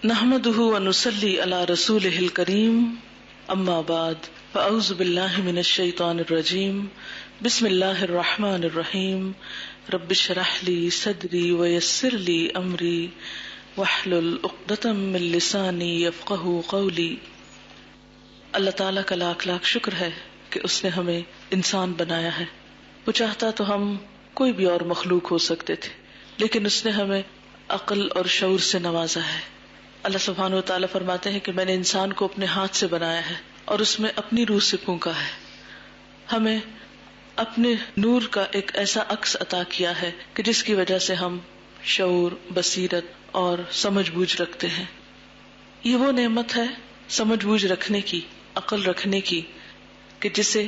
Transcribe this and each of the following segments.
نحمده ونصلي على رسوله الكريم اما بعد فاعوذ بالله من الشيطان الرجيم بسم الله الرحمن الرحيم رب اشرح لي صدري ويسر لي امري واحلل عقدة من لساني يفقهوا قولي۔ اللہ تعالیٰ کا لاکھ لاکھ شکر ہے کہ اس نے ہمیں انسان بنایا ہے۔ وہ چاہتا تو ہم کوئی بھی اور مخلوق ہو سکتے تھے، لیکن اس نے ہمیں عقل اور شعور سے نوازا ہے۔ اللہ سبحانہ وتعالیٰ فرماتے ہیں کہ میں نے انسان کو اپنے ہاتھ سے بنایا ہے اور اس میں اپنی روح سے پھونکا ہے، ہمیں اپنے نور کا ایک ایسا عکس عطا کیا ہے کہ جس کی وجہ سے ہم شعور، بصیرت اور سمجھ بوجھ رکھتے ہیں۔ یہ وہ نعمت ہے سمجھ بوجھ رکھنے کی، عقل رکھنے کی، کہ جسے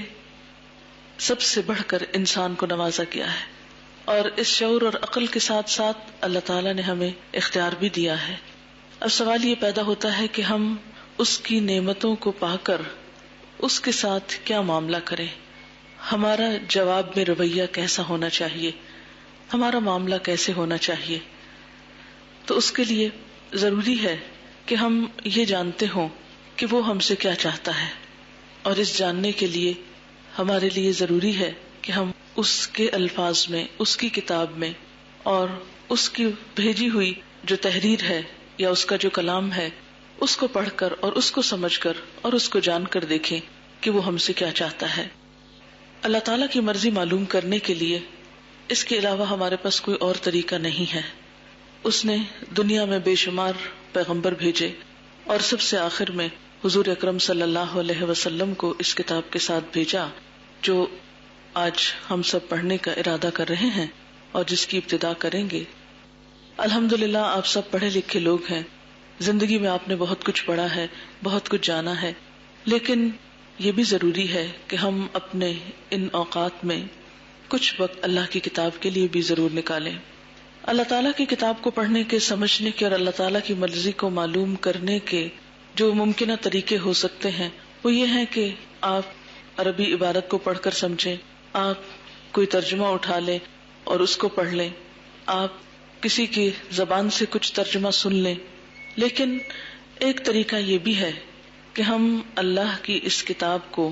سب سے بڑھ کر انسان کو نوازا گیا ہے، اور اس شعور اور عقل کے ساتھ ساتھ اللہ تعالیٰ نے ہمیں اختیار بھی دیا ہے۔ اب سوال یہ پیدا ہوتا ہے کہ ہم اس کی نعمتوں کو پا کر اس کے ساتھ کیا معاملہ کریں، ہمارا جواب میں رویہ کیسا ہونا چاہیے، ہمارا معاملہ کیسے ہونا چاہیے۔ تو اس کے لیے ضروری ہے کہ ہم یہ جانتے ہوں کہ وہ ہم سے کیا چاہتا ہے، اور اس جاننے کے لیے ہمارے لیے ضروری ہے کہ ہم اس کے الفاظ میں، اس کی کتاب میں، اور اس کی بھیجی ہوئی جو تحریر ہے یا اس کا جو کلام ہے، اس کو پڑھ کر اور اس کو سمجھ کر اور اس کو جان کر دیکھیں کہ وہ ہم سے کیا چاہتا ہے۔ اللہ تعالیٰ کی مرضی معلوم کرنے کے لیے اس کے علاوہ ہمارے پاس کوئی اور طریقہ نہیں ہے۔ اس نے دنیا میں بے شمار پیغمبر بھیجے، اور سب سے آخر میں حضور اکرم صلی اللہ علیہ وسلم کو اس کتاب کے ساتھ بھیجا جو آج ہم سب پڑھنے کا ارادہ کر رہے ہیں اور جس کی ابتدا کریں گے۔ الحمدللہ آپ سب پڑھے لکھے لوگ ہیں، زندگی میں آپ نے بہت کچھ پڑھا ہے، بہت کچھ جانا ہے، لیکن یہ بھی ضروری ہے کہ ہم اپنے ان اوقات میں کچھ وقت اللہ کی کتاب کے لیے بھی ضرور نکالیں۔ اللہ تعالیٰ کی کتاب کو پڑھنے کے، سمجھنے کے اور اللہ تعالیٰ کی مرضی کو معلوم کرنے کے جو ممکنہ طریقے ہو سکتے ہیں وہ یہ ہیں کہ آپ عربی عبارت کو پڑھ کر سمجھیں، آپ کوئی ترجمہ اٹھا لیں اور اس کو پڑھ لیں، آپ کسی کی زبان سے کچھ ترجمہ سن لیں۔ لیکن ایک طریقہ یہ بھی ہے کہ ہم اللہ کی اس کتاب کو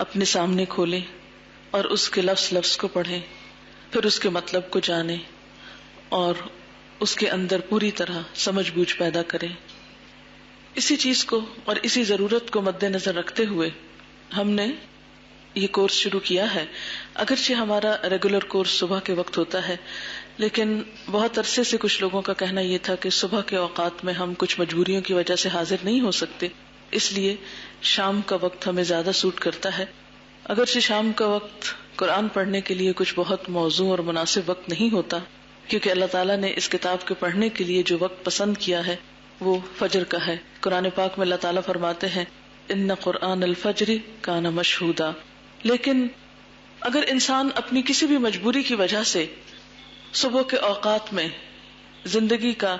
اپنے سامنے کھولیں اور اس کے لفظ لفظ کو پڑھیں، پھر اس کے مطلب کو جانیں اور اس کے اندر پوری طرح سمجھ بوجھ پیدا کریں۔ اسی چیز کو اور اسی ضرورت کو مد نظر رکھتے ہوئے ہم نے یہ کورس شروع کیا ہے۔ اگرچہ ہمارا ریگولر کورس صبح کے وقت ہوتا ہے، لیکن بہت عرصے سے کچھ لوگوں کا کہنا یہ تھا کہ صبح کے اوقات میں ہم کچھ مجبوریوں کی وجہ سے حاضر نہیں ہو سکتے، اس لیے شام کا وقت ہمیں زیادہ سوٹ کرتا ہے۔ اگرچہ شام کا وقت قرآن پڑھنے کے لیے کچھ بہت موزوں اور مناسب وقت نہیں ہوتا، کیونکہ اللہ تعالیٰ نے اس کتاب کے پڑھنے کے لیے جو وقت پسند کیا ہے وہ فجر کا ہے۔ قرآن پاک میں اللہ تعالیٰ فرماتے ہیں ان قرآن الفجر کان مشہودا۔ لیکن اگر انسان اپنی کسی بھی مجبوری کی وجہ سے صبح کے اوقات میں زندگی کا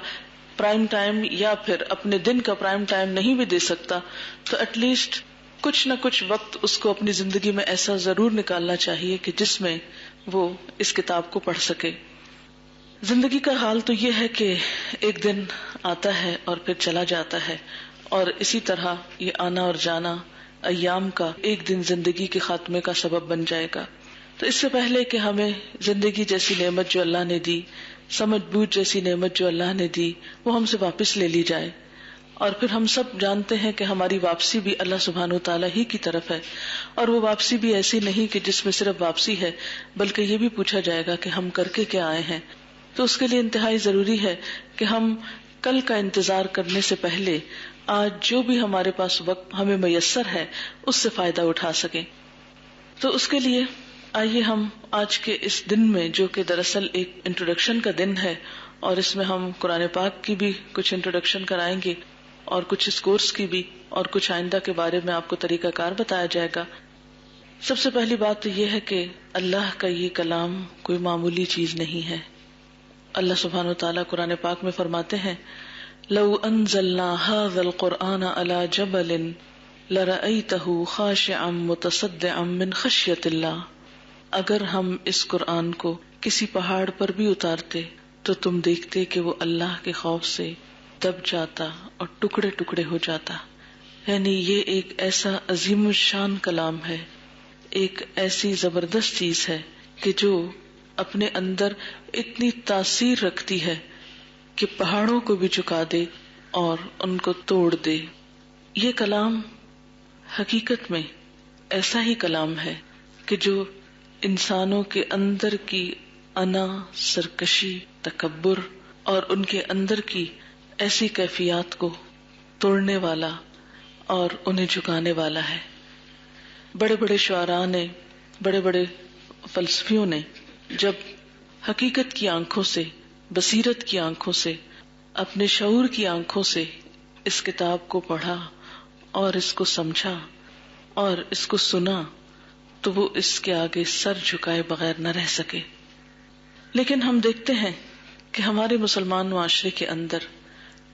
پرائم ٹائم یا پھر اپنے دن کا پرائم ٹائم نہیں بھی دے سکتا، تو ایٹ لیسٹ کچھ نہ کچھ وقت اس کو اپنی زندگی میں ایسا ضرور نکالنا چاہیے کہ جس میں وہ اس کتاب کو پڑھ سکے۔ زندگی کا حال تو یہ ہے کہ ایک دن آتا ہے اور پھر چلا جاتا ہے، اور اسی طرح یہ آنا اور جانا ایام کا ایک دن زندگی کے خاتمے کا سبب بن جائے گا۔ تو اس سے پہلے کہ ہمیں زندگی جیسی نعمت جو اللہ نے دی، سمجھ بوجھ جیسی نعمت جو اللہ نے دی، وہ ہم سے واپس لے لی جائے، اور پھر ہم سب جانتے ہیں کہ ہماری واپسی بھی اللہ سبحانہ وتعالیٰ ہی کی طرف ہے، اور وہ واپسی بھی ایسی نہیں کہ جس میں صرف واپسی ہے، بلکہ یہ بھی پوچھا جائے گا کہ ہم کر کے کیا آئے ہیں۔ تو اس کے لیے انتہائی ضروری ہے کہ ہم کل کا انتظار کرنے سے پہلے آج جو بھی ہمارے پاس وقت ہمیں میسر ہے اس سے فائدہ اٹھا سکیں۔ تو اس کے لیے آئیے ہم آج کے اس دن میں، جو کہ دراصل ایک انٹروڈکشن کا دن ہے، اور اس میں ہم قرآن پاک کی بھی کچھ انٹروڈکشن کرائیں گے اور کچھ اس کورس کی بھی، اور کچھ آئندہ کے بارے میں آپ کو طریقہ کار بتایا جائے گا۔ سب سے پہلی بات تو یہ ہے کہ اللہ کا یہ کلام کوئی معمولی چیز نہیں ہے۔ اللہ سبحانہ وتعالیٰ قرآن پاک میں فرماتے ہیں لو انزلنا هذا القرآن على جبل لرأيته خاشعا متصدعا من خشية اللہ۔ اگر ہم اس قرآن کو کسی پہاڑ پر بھی اتارتے تو تم دیکھتے کہ وہ اللہ کے خوف سے دب جاتا اور ٹکڑے ٹکڑے ہو جاتا. یعنی یہ ایک ایسا عظیم الشان کلام ہے، ایک ایسی زبردست چیز ہے کہ جو اپنے اندر اتنی تاثیر رکھتی ہے کہ پہاڑوں کو بھی جھکا دے اور ان کو توڑ دے. یہ کلام حقیقت میں ایسا ہی کلام ہے کہ جو انسانوں کے اندر کی انا، سرکشی، تکبر اور ان کے اندر کی ایسی کیفیات کو توڑنے والا اور انہیں جھکانے والا ہے. بڑے بڑے شعراء نے، بڑے بڑے فلسفیوں نے جب حقیقت کی آنکھوں سے، بصیرت کی آنکھوں سے، اپنے شعور کی آنکھوں سے اس کتاب کو پڑھا اور اس کو سمجھا اور اس کو سنا تو وہ اس کے آگے سر جھکائے بغیر نہ رہ سکے. لیکن ہم دیکھتے ہیں کہ ہمارے مسلمان معاشرے کے اندر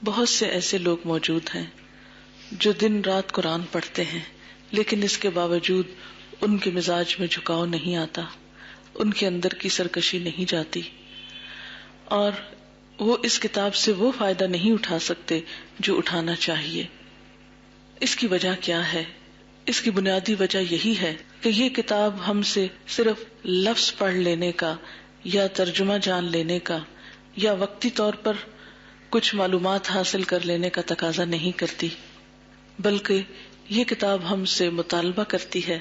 بہت سے ایسے لوگ موجود ہیں جو دن رات قرآن پڑھتے ہیں، لیکن اس کے باوجود ان کے مزاج میں جھکاؤ نہیں آتا، ان کے اندر کی سرکشی نہیں جاتی، اور وہ اس کتاب سے وہ فائدہ نہیں اٹھا سکتے جو اٹھانا چاہیے. اس کی وجہ کیا ہے؟ اس کی بنیادی وجہ یہی ہے کہ یہ کتاب ہم سے صرف لفظ پڑھ لینے کا یا ترجمہ جان لینے کا یا وقتی طور پر کچھ معلومات حاصل کر لینے کا تقاضا نہیں کرتی، بلکہ یہ کتاب ہم سے مطالبہ کرتی ہے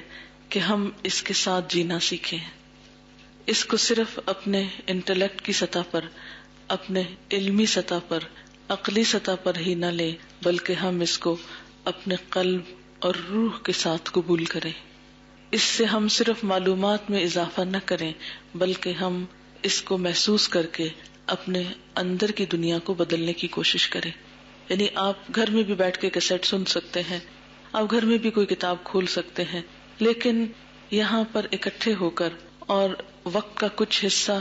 کہ ہم اس کے ساتھ جینا سیکھیں. اس کو صرف اپنے انٹلیکٹ کی سطح پر، اپنے علمی سطح پر، عقلی سطح پر ہی نہ لیں، بلکہ ہم اس کو اپنے قلب اور روح کے ساتھ قبول کریں. اس سے ہم صرف معلومات میں اضافہ نہ کریں، بلکہ ہم اس کو محسوس کر کے اپنے اندر کی دنیا کو بدلنے کی کوشش کریں. یعنی آپ گھر میں بھی بیٹھ کے کیسٹ سن سکتے ہیں، آپ گھر میں بھی کوئی کتاب کھول سکتے ہیں، لیکن یہاں پر اکٹھے ہو کر اور وقت کا کچھ حصہ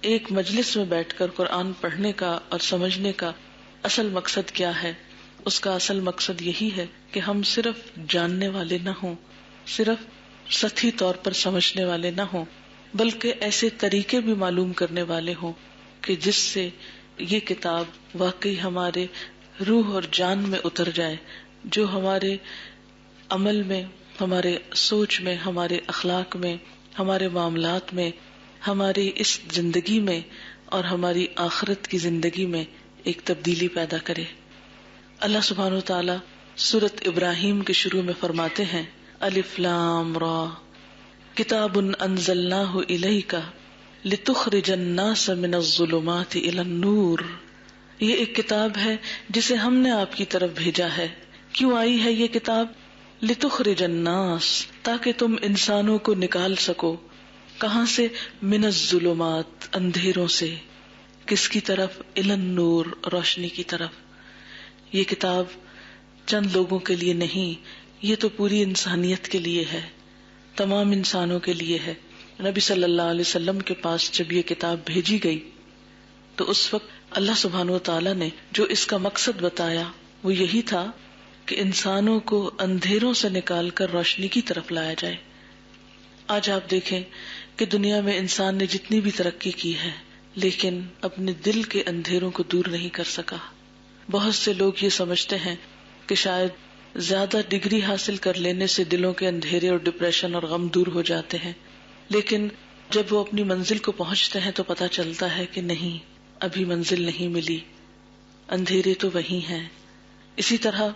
ایک مجلس میں بیٹھ کر قرآن پڑھنے کا اور سمجھنے کا اصل مقصد کیا ہے؟ اس کا اصل مقصد یہی ہے کہ ہم صرف جاننے والے نہ ہوں، صرف سطحی طور پر سمجھنے والے نہ ہوں، بلکہ ایسے طریقے بھی معلوم کرنے والے ہوں کہ جس سے یہ کتاب واقعی ہمارے روح اور جان میں اتر جائے، جو ہمارے عمل میں، ہمارے سوچ میں، ہمارے اخلاق میں، ہمارے معاملات میں، ہماری اس زندگی میں اور ہماری آخرت کی زندگی میں ایک تبدیلی پیدا کرے. اللہ سبحانہ و تعالی سورۃ ابراہیم کے شروع میں فرماتے ہیں الف لام را کتاب انزلناہ الیک لتخرج الناس من الظلمات الی النور. یہ ایک کتاب ہے جسے ہم نے آپ کی طرف بھیجا ہے. کیوں آئی ہے یہ کتاب؟ لتخرج الناس، تاکہ تم انسانوں کو نکال سکو. کہاں سے؟ من الظلمات، اندھیروں سے. کس کی طرف؟ الی النور، روشنی کی طرف. یہ کتاب چند لوگوں کے لیے نہیں، یہ تو پوری انسانیت کے لیے ہے، تمام انسانوں کے لیے ہے. نبی صلی اللہ علیہ وسلم کے پاس جب یہ کتاب بھیجی گئی تو اس وقت اللہ سبحانہ وتعالی نے جو اس کا مقصد بتایا وہ یہی تھا کہ انسانوں کو اندھیروں سے نکال کر روشنی کی طرف لایا جائے. آج آپ دیکھیں کہ دنیا میں انسان نے جتنی بھی ترقی کی ہے لیکن اپنے دل کے اندھیروں کو دور نہیں کر سکا. بہت سے لوگ یہ سمجھتے ہیں کہ شاید زیادہ ڈگری حاصل کر لینے سے دلوں کے اندھیرے اور ڈپریشن اور غم دور ہو جاتے ہیں، لیکن جب وہ اپنی منزل کو پہنچتے ہیں تو پتہ چلتا ہے کہ نہیں، ابھی منزل نہیں ملی، اندھیرے تو وہی ہیں. اسی طرح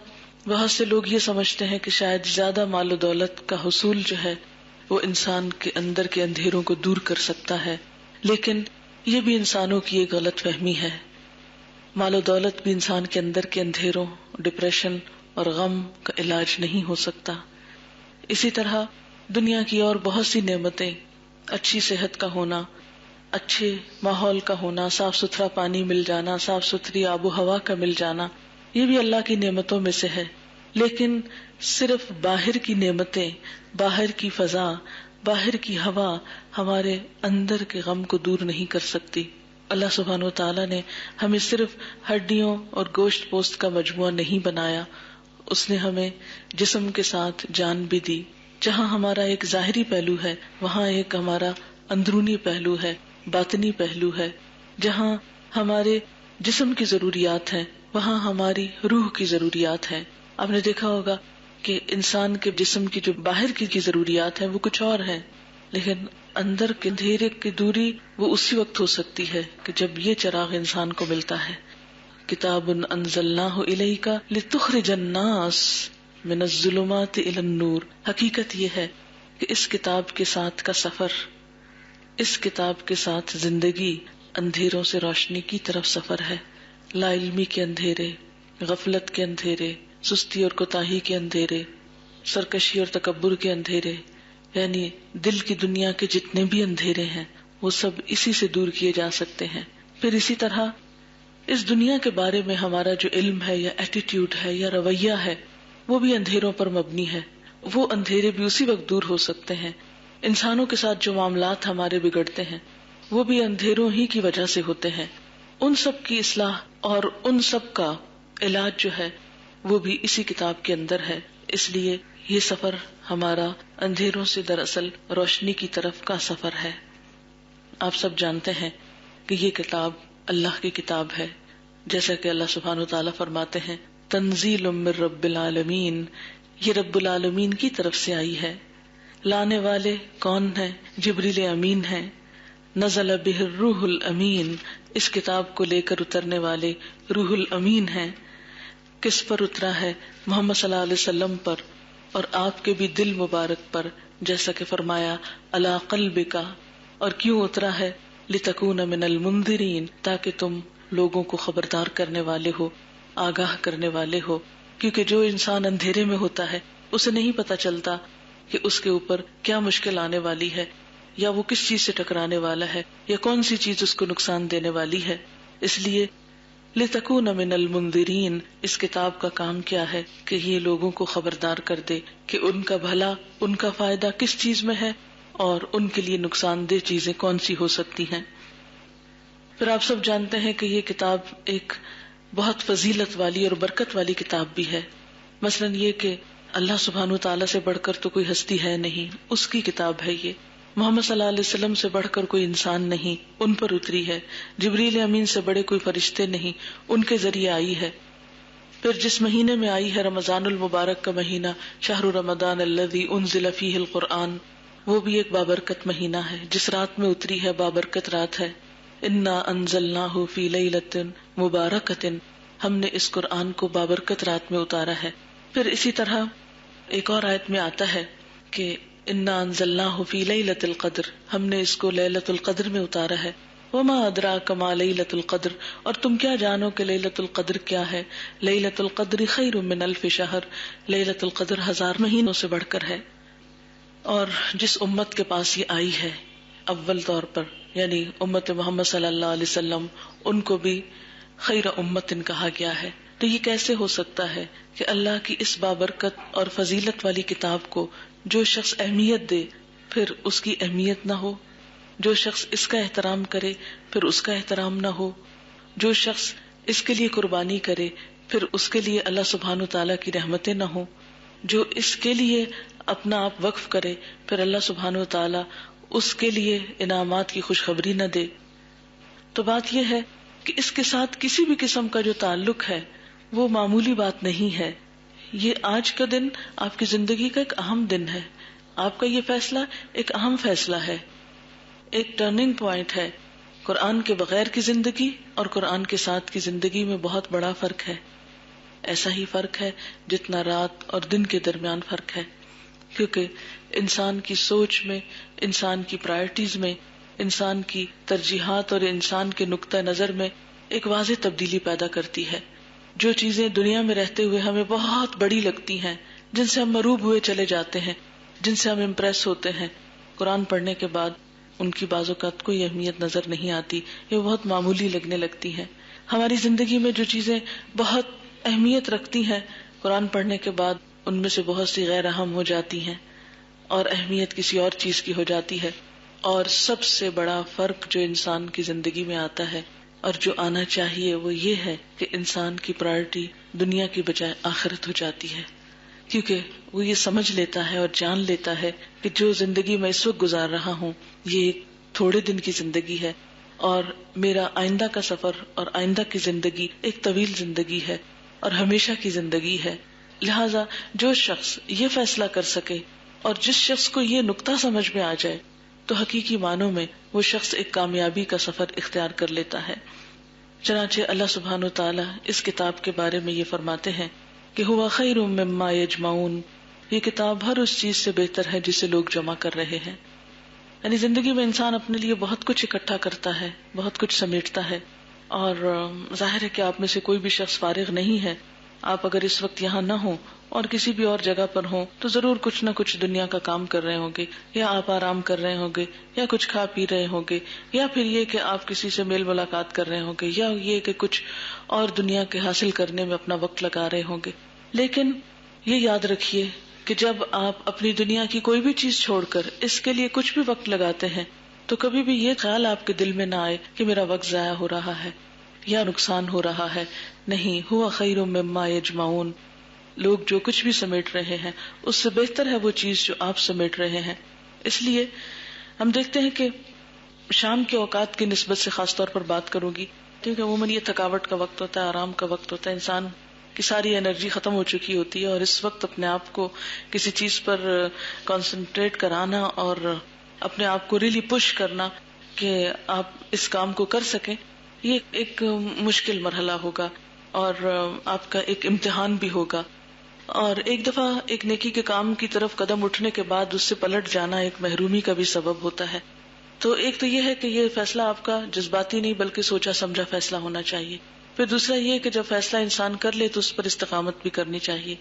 بہت سے لوگ یہ سمجھتے ہیں کہ شاید زیادہ مال و دولت کا حصول جو ہے وہ انسان کے اندر کے اندھیروں کو دور کر سکتا ہے، لیکن یہ بھی انسانوں کی ایک غلط فہمی ہے. مال و دولت بھی انسان کے اندر کے اندھیروں، ڈپریشن اور غم کا علاج نہیں ہو سکتا. اسی طرح دنیا کی اور بہت سی نعمتیں، اچھی صحت کا ہونا، اچھے ماحول کا ہونا، صاف ستھرا پانی مل جانا، صاف ستھری آب و ہوا کا مل جانا، یہ بھی اللہ کی نعمتوں میں سے ہے. لیکن صرف باہر کی نعمتیں، باہر کی فضا، باہر کی ہوا ہمارے اندر کے غم کو دور نہیں کر سکتی. اللہ سبحانہ وتعالی نے ہمیں صرف ہڈیوں اور گوشت پوست کا مجموعہ نہیں بنایا، اس نے ہمیں جسم کے ساتھ جان بھی دی. جہاں ہمارا ایک ظاہری پہلو ہے وہاں ایک ہمارا اندرونی پہلو ہے، باطنی پہلو ہے. جہاں ہمارے جسم کی ضروریات ہیں وہاں ہماری روح کی ضروریات ہیں. آپ نے دیکھا ہوگا کہ انسان کے جسم کی جو باہر کی ضروریات ہیں وہ کچھ اور ہیں، لیکن اندر کے اندھیرے کی دوری وہ اسی وقت ہو سکتی ہے کہ جب یہ چراغ انسان کو ملتا ہے. کتاب انزلناہ الیک لتخرج الناس من الظلمات الی النور. حقیقت یہ ہے کہ اس کتاب کے ساتھ کا سفر، اس کتاب کے ساتھ زندگی اندھیروں سے روشنی کی طرف سفر ہے. لا علمی کے اندھیرے، غفلت کے اندھیرے، سستی اور کوتاہی کے اندھیرے، سرکشی اور تکبر کے اندھیرے، یعنی دل کی دنیا کے جتنے بھی اندھیرے ہیں وہ سب اسی سے دور کیے جا سکتے ہیں. پھر اسی طرح اس دنیا کے بارے میں ہمارا جو علم ہے یا ایٹیٹیوڈ ہے یا رویہ ہے وہ بھی اندھیروں پر مبنی ہے. وہ اندھیرے بھی اسی وقت دور ہو سکتے ہیں. انسانوں کے ساتھ جو معاملات ہمارے بگڑتے ہیں وہ بھی اندھیروں ہی کی وجہ سے ہوتے ہیں. ان سب کی اصلاح اور ان سب کا علاج جو ہے وہ بھی اسی کتاب کے اندر ہے. اس لیے یہ سفر ہمارا اندھیروں سے دراصل روشنی کی طرف کا سفر ہے. آپ سب جانتے ہیں کہ یہ کتاب اللہ کی کتاب ہے، جیسا کہ اللہ سبحانہ و تعالیٰ فرماتے ہیں تنزیل من رب العالمین، یہ رب العالمین کی طرف سے آئی ہے. لانے والے کون ہیں؟ جبریل امین ہیں. نزل بہ الروح الامین، اس کتاب کو لے کر اترنے والے روح الامین ہیں. کس پر اترا ہے؟ محمد صلی اللہ علیہ وسلم پر اور آپ کے بھی دل مبارک پر، جیسا کہ فرمایا علی قلبک. اور کیوں اترا ہے؟ لتکون من المنذرین، تاکہ تم لوگوں کو خبردار کرنے والے ہو، آگاہ کرنے والے ہو. کیونکہ جو انسان اندھیرے میں ہوتا ہے اسے نہیں پتا چلتا کہ اس کے اوپر کیا مشکل آنے والی ہے، یا وہ کس چیز سے ٹکرانے والا ہے، یا کون سی چیز اس کو نقصان دینے والی ہے. اس لیے لتکون من المنذرین، اس کتاب کا کام کیا ہے کہ یہ لوگوں کو خبردار کر دے کہ ان کا بھلا، ان کا فائدہ کس چیز میں ہے اور ان کے لیے نقصان دہ چیزیں کون سی ہو سکتی ہیں. پھر آپ سب جانتے ہیں کہ یہ کتاب ایک بہت فضیلت والی اور برکت والی کتاب بھی ہے. مثلا یہ کہ اللہ سبحانہ تعالیٰ سے بڑھ کر تو کوئی ہستی ہے نہیں، اس کی کتاب ہے یہ. محمد صلی اللہ علیہ وسلم سے بڑھ کر کوئی انسان نہیں، ان پر اتری ہے. جبریل امین سے بڑے کوئی فرشتے نہیں، ان کے ذریعے آئی ہے. پھر جس مہینے میں آئی ہے، رمضان المبارک کا مہینہ، شہر رمضان الذی انزل فیہ القرآن، وہ بھی ایک بابرکت مہینہ ہے. جس رات میں اتری ہے بابرکت رات ہے. انا انزلناہ فی لیلۃ مبارکۃ، ہم نے اس قرآن کو بابرکت رات میں اتارا ہے. پھر اسی طرح ایک اور آیت میں آتا ہے کہ انا انزلناہ فی لیلۃ القدر، ہم نے اس کو لیلۃ القدر میں اتارا ہے. وما ادراک ما لیلۃ القدر، اور تم کیا جانو کہ لیلۃ القدر کیا ہے. لیلۃ القدر خیر من الف شہر، لیلۃ القدر 1000 مہینوں سے بڑھ کر ہے. اور جس امت کے پاس یہ آئی ہے اول طور پر، یعنی امت محمد صلی اللہ علیہ وسلم، ان کو بھی خیر امت کہا گیا ہے. تو یہ کیسے ہو سکتا ہے کہ اللہ کی اس بابرکت اور فضیلت والی کتاب کو جو شخص اہمیت دے پھر اس کی اہمیت نہ ہو، جو شخص اس کا احترام کرے پھر اس کا احترام نہ ہو، جو شخص اس کے لیے قربانی کرے پھر اس کے لیے اللہ سبحانہ تعالیٰ کی رحمتیں نہ ہوں، جو اس کے لیے اپنا آپ وقف کرے پھر اللہ سبحانہ تعالیٰ اس کے لیے انعامات کی خوشخبری نہ دے. تو بات یہ ہے کہ اس کے ساتھ کسی بھی قسم کا جو تعلق ہے وہ معمولی بات نہیں ہے. یہ آج کا دن آپ کی زندگی کا ایک اہم دن ہے. آپ کا یہ فیصلہ ایک اہم فیصلہ ہے، ایک ٹرننگ پوائنٹ ہے. قرآن کے بغیر کی زندگی اور قرآن کے ساتھ کی زندگی میں بہت بڑا فرق ہے. ایسا ہی فرق ہے جتنا رات اور دن کے درمیان فرق ہے، کیونکہ انسان کی سوچ میں، انسان کی پرائرٹیز میں، انسان کی ترجیحات اور انسان کے نقطہ نظر میں ایک واضح تبدیلی پیدا کرتی ہے. جو چیزیں دنیا میں رہتے ہوئے ہمیں بہت بڑی لگتی ہیں، جن سے ہم مروب ہوئے چلے جاتے ہیں، جن سے ہم امپریس ہوتے ہیں، قرآن پڑھنے کے بعد ان کی بعض اوقات کوئی اہمیت نظر نہیں آتی، یہ بہت معمولی لگنے لگتی ہیں. ہماری زندگی میں جو چیزیں بہت اہمیت رکھتی ہیں، قرآن پڑھنے کے بعد ان میں سے بہت سی غیر اہم ہو جاتی ہیں اور اہمیت کسی اور چیز کی ہو جاتی ہے. اور سب سے بڑا فرق جو انسان کی زندگی میں آتا ہے اور جو آنا چاہیے وہ یہ ہے کہ انسان کی پرائرٹی دنیا کی بجائے آخرت ہو جاتی ہے، کیونکہ وہ یہ سمجھ لیتا ہے اور جان لیتا ہے کہ جو زندگی میں اس وقت گزار رہا ہوں یہ ایک تھوڑے دن کی زندگی ہے، اور میرا آئندہ کا سفر اور آئندہ کی زندگی ایک طویل زندگی ہے اور ہمیشہ کی زندگی ہے. لہذا جو شخص یہ فیصلہ کر سکے اور جس شخص کو یہ نقطہ سمجھ میں آ جائے تو حقیقی معنوں میں وہ شخص ایک کامیابی کا سفر اختیار کر لیتا ہے. چنانچہ اللہ سبحانہ وتعالی اس کتاب کے بارے میں یہ فرماتے ہیں کہ ہوا خیر مما یجمعون، یہ کتاب ہر اس چیز سے بہتر ہے جسے لوگ جمع کر رہے ہیں. یعنی زندگی میں انسان اپنے لیے بہت کچھ اکٹھا کرتا ہے، بہت کچھ سمیٹتا ہے، اور ظاہر ہے کہ آپ میں سے کوئی بھی شخص فارغ نہیں ہے. آپ اگر اس وقت یہاں نہ ہوں اور کسی بھی اور جگہ پر ہوں تو ضرور کچھ نہ کچھ دنیا کا کام کر رہے ہوں گے، یا آپ آرام کر رہے ہوں گے، یا کچھ کھا پی رہے ہوں گے، یا پھر یہ کہ آپ کسی سے میل ملاقات کر رہے ہوں گے، یا یہ کہ کچھ اور دنیا کے حاصل کرنے میں اپنا وقت لگا رہے ہوں گے. لیکن یہ یاد رکھیے کہ جب آپ اپنی دنیا کی کوئی بھی چیز چھوڑ کر اس کے لیے کچھ بھی وقت لگاتے ہیں تو کبھی بھی یہ خیال آپ کے دل میں نہ آئے کہ میرا وقت ضائع ہو رہا ہے یا نقصان ہو رہا ہے. نہیں، ہوا خیر مما یجمعون، لوگ جو کچھ بھی سمیٹ رہے ہیں اس سے بہتر ہے وہ چیز جو آپ سمیٹ رہے ہیں. اس لیے ہم دیکھتے ہیں کہ شام کے اوقات کی نسبت سے خاص طور پر بات کروں گی کیونکہ عموماً یہ تھکاوٹ کا وقت ہوتا ہے، آرام کا وقت ہوتا ہے، انسان کی ساری انرجی ختم ہو چکی ہوتی ہے، اور اس وقت اپنے آپ کو کسی چیز پر کنسنٹریٹ کرانا اور اپنے آپ کو ریلی پش کرنا کہ آپ اس کام کو کر سکیں، یہ ایک مشکل مرحلہ ہوگا اور آپ کا ایک امتحان بھی ہوگا. اور ایک دفعہ ایک نیکی کے کام کی طرف قدم اٹھنے کے بعد اس سے پلٹ جانا ایک محرومی کا بھی سبب ہوتا ہے. تو ایک تو یہ ہے کہ یہ فیصلہ آپ کا جذباتی نہیں بلکہ سوچا سمجھا فیصلہ ہونا چاہیے. پھر دوسرا یہ کہ جب فیصلہ انسان کر لے تو اس پر استقامت بھی کرنی چاہیے.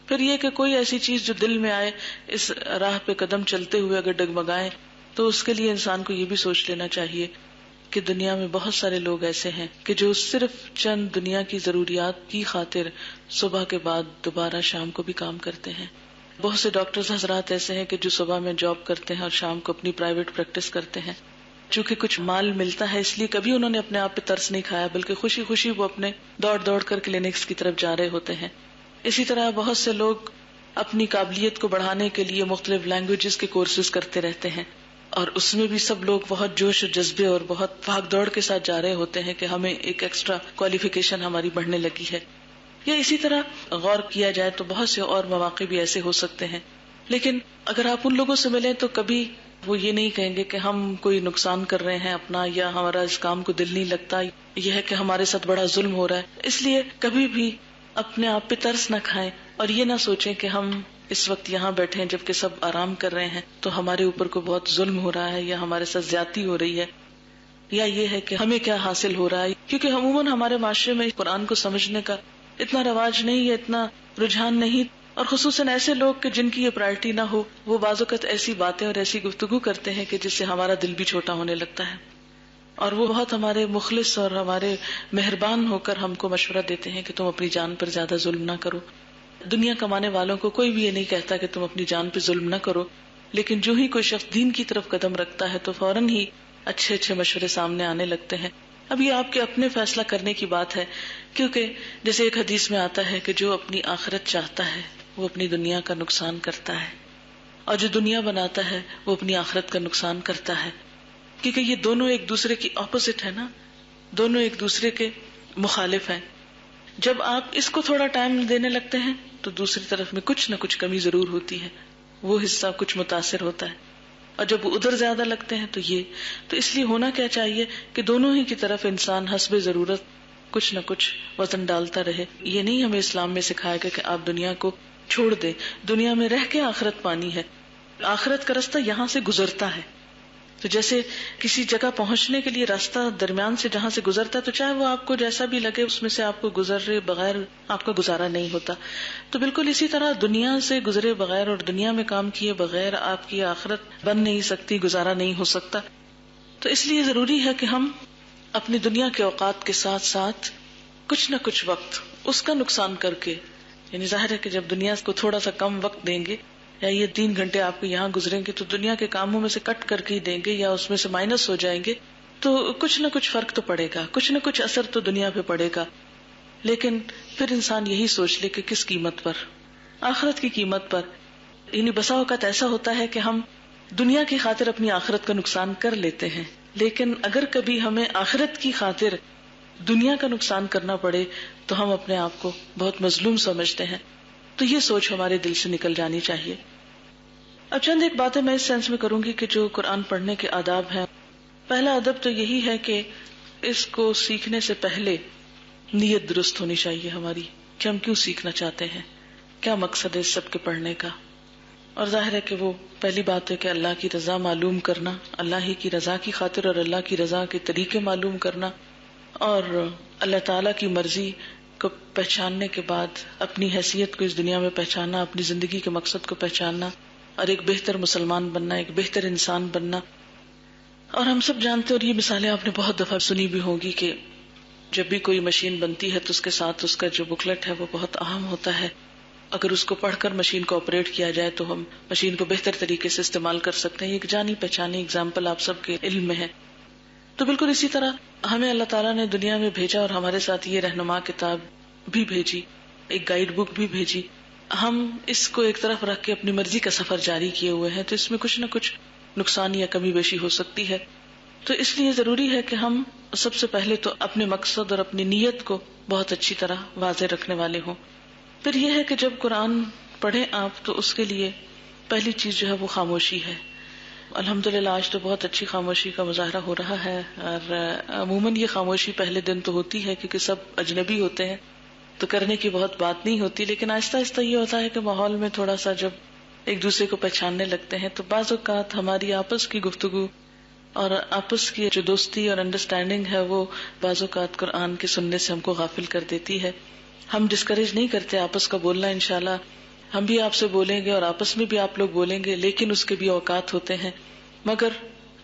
پھر یہ کہ کوئی ایسی چیز جو دل میں آئے، اس راہ پہ قدم چلتے ہوئے اگر ڈگمگائیں تو اس کے لیے انسان کو یہ بھی سوچ لینا چاہیے کہ دنیا میں بہت سارے لوگ ایسے ہیں کہ جو صرف چند دنیا کی ضروریات کی خاطر صبح کے بعد دوبارہ شام کو بھی کام کرتے ہیں. بہت سے ڈاکٹرز حضرات ایسے ہیں کہ جو صبح میں جاب کرتے ہیں اور شام کو اپنی پرائیویٹ پریکٹس کرتے ہیں. چونکہ کچھ مال ملتا ہے اس لیے کبھی انہوں نے اپنے آپ پہ ترس نہیں کھایا، بلکہ خوشی خوشی وہ اپنے دوڑ دوڑ کر کلینکس کی طرف جا رہے ہوتے ہیں. اسی طرح بہت سے لوگ اپنی قابلیت کو بڑھانے کے لیے مختلف لینگویجز کے کورسز کرتے رہتے ہیں، اور اس میں بھی سب لوگ بہت جوش و جذبے اور بہت بھاگ دوڑ کے ساتھ جا رہے ہوتے ہیں کہ ہمیں ایک ایکسٹرا کوالیفیکیشن ہماری بڑھنے لگی ہے. یا اسی طرح غور کیا جائے تو بہت سے اور مواقع بھی ایسے ہو سکتے ہیں. لیکن اگر آپ ان لوگوں سے ملیں تو کبھی وہ یہ نہیں کہیں گے کہ ہم کوئی نقصان کر رہے ہیں اپنا، یا ہمارا اس کام کو دل نہیں لگتا، یہ ہے کہ ہمارے ساتھ بڑا ظلم ہو رہا ہے. اس لیے کبھی بھی اپنے آپ پہ ترس نہ کھائیں اور یہ نہ سوچیں کہ ہم اس وقت یہاں بیٹھے ہیں جبکہ سب آرام کر رہے ہیں تو ہمارے اوپر کو بہت ظلم ہو رہا ہے یا ہمارے ساتھ زیادتی ہو رہی ہے، یا یہ ہے کہ ہمیں کیا حاصل ہو رہا ہے. کیونکہ عموماً ہمارے معاشرے میں قرآن کو سمجھنے کا اتنا رواج نہیں ہے، اتنا رجحان نہیں، اور خصوصاً ایسے لوگ کہ جن کی یہ پرائرٹی نہ ہو وہ بعض اوقات ایسی باتیں اور ایسی گفتگو کرتے ہیں کہ جس سے ہمارا دل بھی چھوٹا ہونے لگتا ہے. اور وہ بہت ہمارے مخلص اور ہمارے مہربان ہو کر ہم کو مشورہ دیتے ہیں کہ تم اپنی جان پر زیادہ ظلم نہ کرو. دنیا کمانے والوں کو کوئی بھی یہ نہیں کہتا کہ تم اپنی جان پہ ظلم نہ کرو، لیکن جو ہی کوئی شخص دین کی طرف قدم رکھتا ہے تو فوراً ہی اچھے اچھے مشورے سامنے آنے لگتے ہیں. اب یہ آپ کے اپنے فیصلہ کرنے کی بات ہے، کیونکہ جیسے ایک حدیث میں آتا ہے کہ جو اپنی آخرت چاہتا ہے وہ اپنی دنیا کا نقصان کرتا ہے، اور جو دنیا بناتا ہے وہ اپنی آخرت کا نقصان کرتا ہے. کیونکہ یہ دونوں ایک دوسرے کی اپوزٹ ہے نا، دونوں ایک دوسرے کے مخالف ہیں. جب آپ اس کو تھوڑا ٹائم دینے لگتے ہیں تو دوسری طرف میں کچھ نہ کچھ کمی ضرور ہوتی ہے، وہ حصہ کچھ متاثر ہوتا ہے، اور جب وہ ادھر زیادہ لگتے ہیں تو اس لیے ہونا کیا چاہیے کہ دونوں ہی کی طرف انسان حسب ضرورت کچھ نہ کچھ وزن ڈالتا رہے. یہ نہیں ہمیں اسلام میں سکھایا گیا کہ آپ دنیا کو چھوڑ دیں، دنیا میں رہ کے آخرت پانی ہے. آخرت کا راستہ یہاں سے گزرتا ہے. تو جیسے کسی جگہ پہنچنے کے لیے راستہ درمیان سے جہاں سے گزرتا ہے تو چاہے وہ آپ کو جیسا بھی لگے اس میں سے آپ کو گزرے بغیر آپ کا گزارا نہیں ہوتا. تو بالکل اسی طرح دنیا سے گزرے بغیر اور دنیا میں کام کیے بغیر آپ کی آخرت بن نہیں سکتی، گزارا نہیں ہو سکتا. تو اس لیے ضروری ہے کہ ہم اپنی دنیا کے اوقات کے ساتھ ساتھ کچھ نہ کچھ وقت اس کا نقصان کر کے، یعنی ظاہر ہے کہ جب دنیا کو تھوڑا سا کم وقت دیں گے یا یہ 3 گھنٹے آپ کے یہاں گزریں گے تو دنیا کے کاموں میں سے کٹ کر کے ہی دیں گے یا اس میں سے مائنس ہو جائیں گے تو کچھ نہ کچھ فرق تو پڑے گا، کچھ نہ کچھ اثر تو دنیا پہ پڑے گا. لیکن پھر انسان یہی سوچ لے کہ کس قیمت پر، آخرت کی قیمت پر. یعنی بسا اوقات ایسا ہوتا ہے کہ ہم دنیا کی خاطر اپنی آخرت کا نقصان کر لیتے ہیں، لیکن اگر کبھی ہمیں آخرت کی خاطر دنیا کا نقصان کرنا پڑے تو ہم اپنے آپ کو بہت مظلوم سمجھتے ہیں. تو یہ سوچ ہمارے دل سے نکل جانی چاہیے. اب چند ایک باتیں میں اس سینس میں کروں گی کہ جو قرآن پڑھنے کے آداب ہیں. پہلا ادب تو یہی ہے کہ اس کو سیکھنے سے پہلے نیت درست ہونی چاہیے ہماری کہ ہم کیوں سیکھنا چاہتے ہیں, کیا مقصد ہے اس سب کے پڑھنے کا. اور ظاہر ہے کہ وہ پہلی بات ہے کہ اللہ کی رضا معلوم کرنا, اللہ ہی کی رضا کی خاطر اور اللہ کی رضا کے طریقے معلوم کرنا, اور اللہ تعالی کی مرضی کو پہچاننے کے بعد اپنی حیثیت کو اس دنیا میں پہچاننا, اپنی زندگی کے مقصد کو پہچاننا اور ایک بہتر مسلمان بننا, ایک بہتر انسان بننا. اور ہم سب جانتے اور یہ مثالیں آپ نے بہت دفعہ سنی بھی ہوگی کہ جب بھی کوئی مشین بنتی ہے تو اس کے ساتھ اس کا جو بکلٹ ہے وہ بہت اہم ہوتا ہے. اگر اس کو پڑھ کر مشین کو آپریٹ کیا جائے تو ہم مشین کو بہتر طریقے سے استعمال کر سکتے ہیں. ایک جانی پہچانی اگزامپل آپ سب کے علم میں ہے. تو بالکل اسی طرح ہمیں اللہ تعالیٰ نے دنیا میں بھیجا اور ہمارے ساتھ یہ رہنما کتاب بھی بھیجی, ایک گائیڈ بک بھی بھیجی. ہم اس کو ایک طرف رکھ کے اپنی مرضی کا سفر جاری کیے ہوئے ہیں, تو اس میں کچھ نہ کچھ نقصان یا کمی بیشی ہو سکتی ہے. تو اس لیے ضروری ہے کہ ہم سب سے پہلے تو اپنے مقصد اور اپنی نیت کو بہت اچھی طرح واضح رکھنے والے ہوں. پھر یہ ہے کہ جب قرآن پڑھیں آپ تو اس کے لیے پہلی چیز جو ہے وہ خاموشی ہے. الحمدللہ آج تو بہت اچھی خاموشی کا مظاہرہ ہو رہا ہے, اور عموماً یہ خاموشی پہلے دن تو ہوتی ہے کیونکہ سب اجنبی ہوتے ہیں تو کرنے کی بہت بات نہیں ہوتی, لیکن آہستہ آہستہ یہ ہوتا ہے کہ ماحول میں تھوڑا سا جب ایک دوسرے کو پہچاننے لگتے ہیں تو بعض اوقات ہماری آپس کی گفتگو اور آپس کی جو دوستی اور انڈرسٹینڈنگ ہے وہ بعض اوقات قرآن کے سننے سے ہم کو غافل کر دیتی ہے. ہم ڈسکریج نہیں کرتے آپس کا بولنا, انشاءاللہ ہم بھی آپ سے بولیں گے اور آپس میں بھی آپ لوگ بولیں گے, لیکن اس کے بھی اوقات ہوتے ہیں. مگر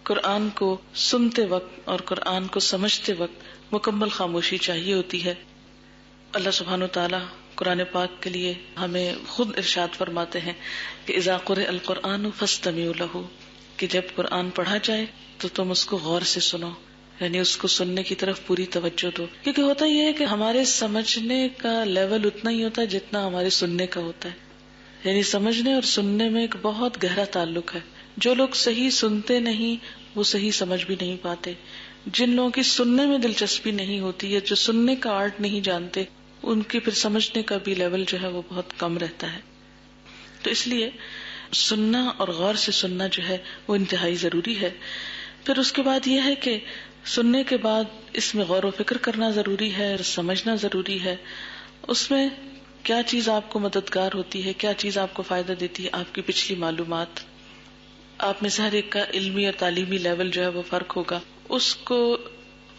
قرآن کو سنتے وقت اور قرآن کو سمجھتے وقت مکمل خاموشی چاہیے ہوتی ہے. اللہ سبحانہ وتعالی قرآن پاک کے لیے ہمیں خود ارشاد فرماتے ہیں کہ اذا قرئ القرآن فاستمعوا لہ, کہ جب قرآن پڑھا جائے تو تم اس کو غور سے سنو, یعنی اس کو سننے کی طرف پوری توجہ دو. کیونکہ ہوتا یہ ہے کہ ہمارے سمجھنے کا لیول اتنا ہی ہوتا ہے جتنا ہمارے سننے کا ہوتا ہے. یعنی سمجھنے اور سننے میں ایک بہت گہرا تعلق ہے. جو لوگ صحیح سنتے نہیں وہ صحیح سمجھ بھی نہیں پاتے. جن لوگوں کی سننے میں دلچسپی نہیں ہوتی ہے, جو سننے کا آرٹ نہیں جانتے, ان کے پھر سمجھنے کا بھی لیول جو ہے وہ بہت کم رہتا ہے. تو اس لیے سننا اور غور سے سننا جو ہے وہ انتہائی ضروری ہے. پھر اس کے بعد یہ ہے کہ سننے کے بعد اس میں غور و فکر کرنا ضروری ہے اور سمجھنا ضروری ہے. اس میں کیا چیز آپ کو مددگار ہوتی ہے, کیا چیز آپ کو فائدہ دیتی ہے, آپ کی پچھلی معلومات. آپ میں سے ہر ایک کا علمی اور تعلیمی لیول جو ہے وہ فرق ہوگا. اس کو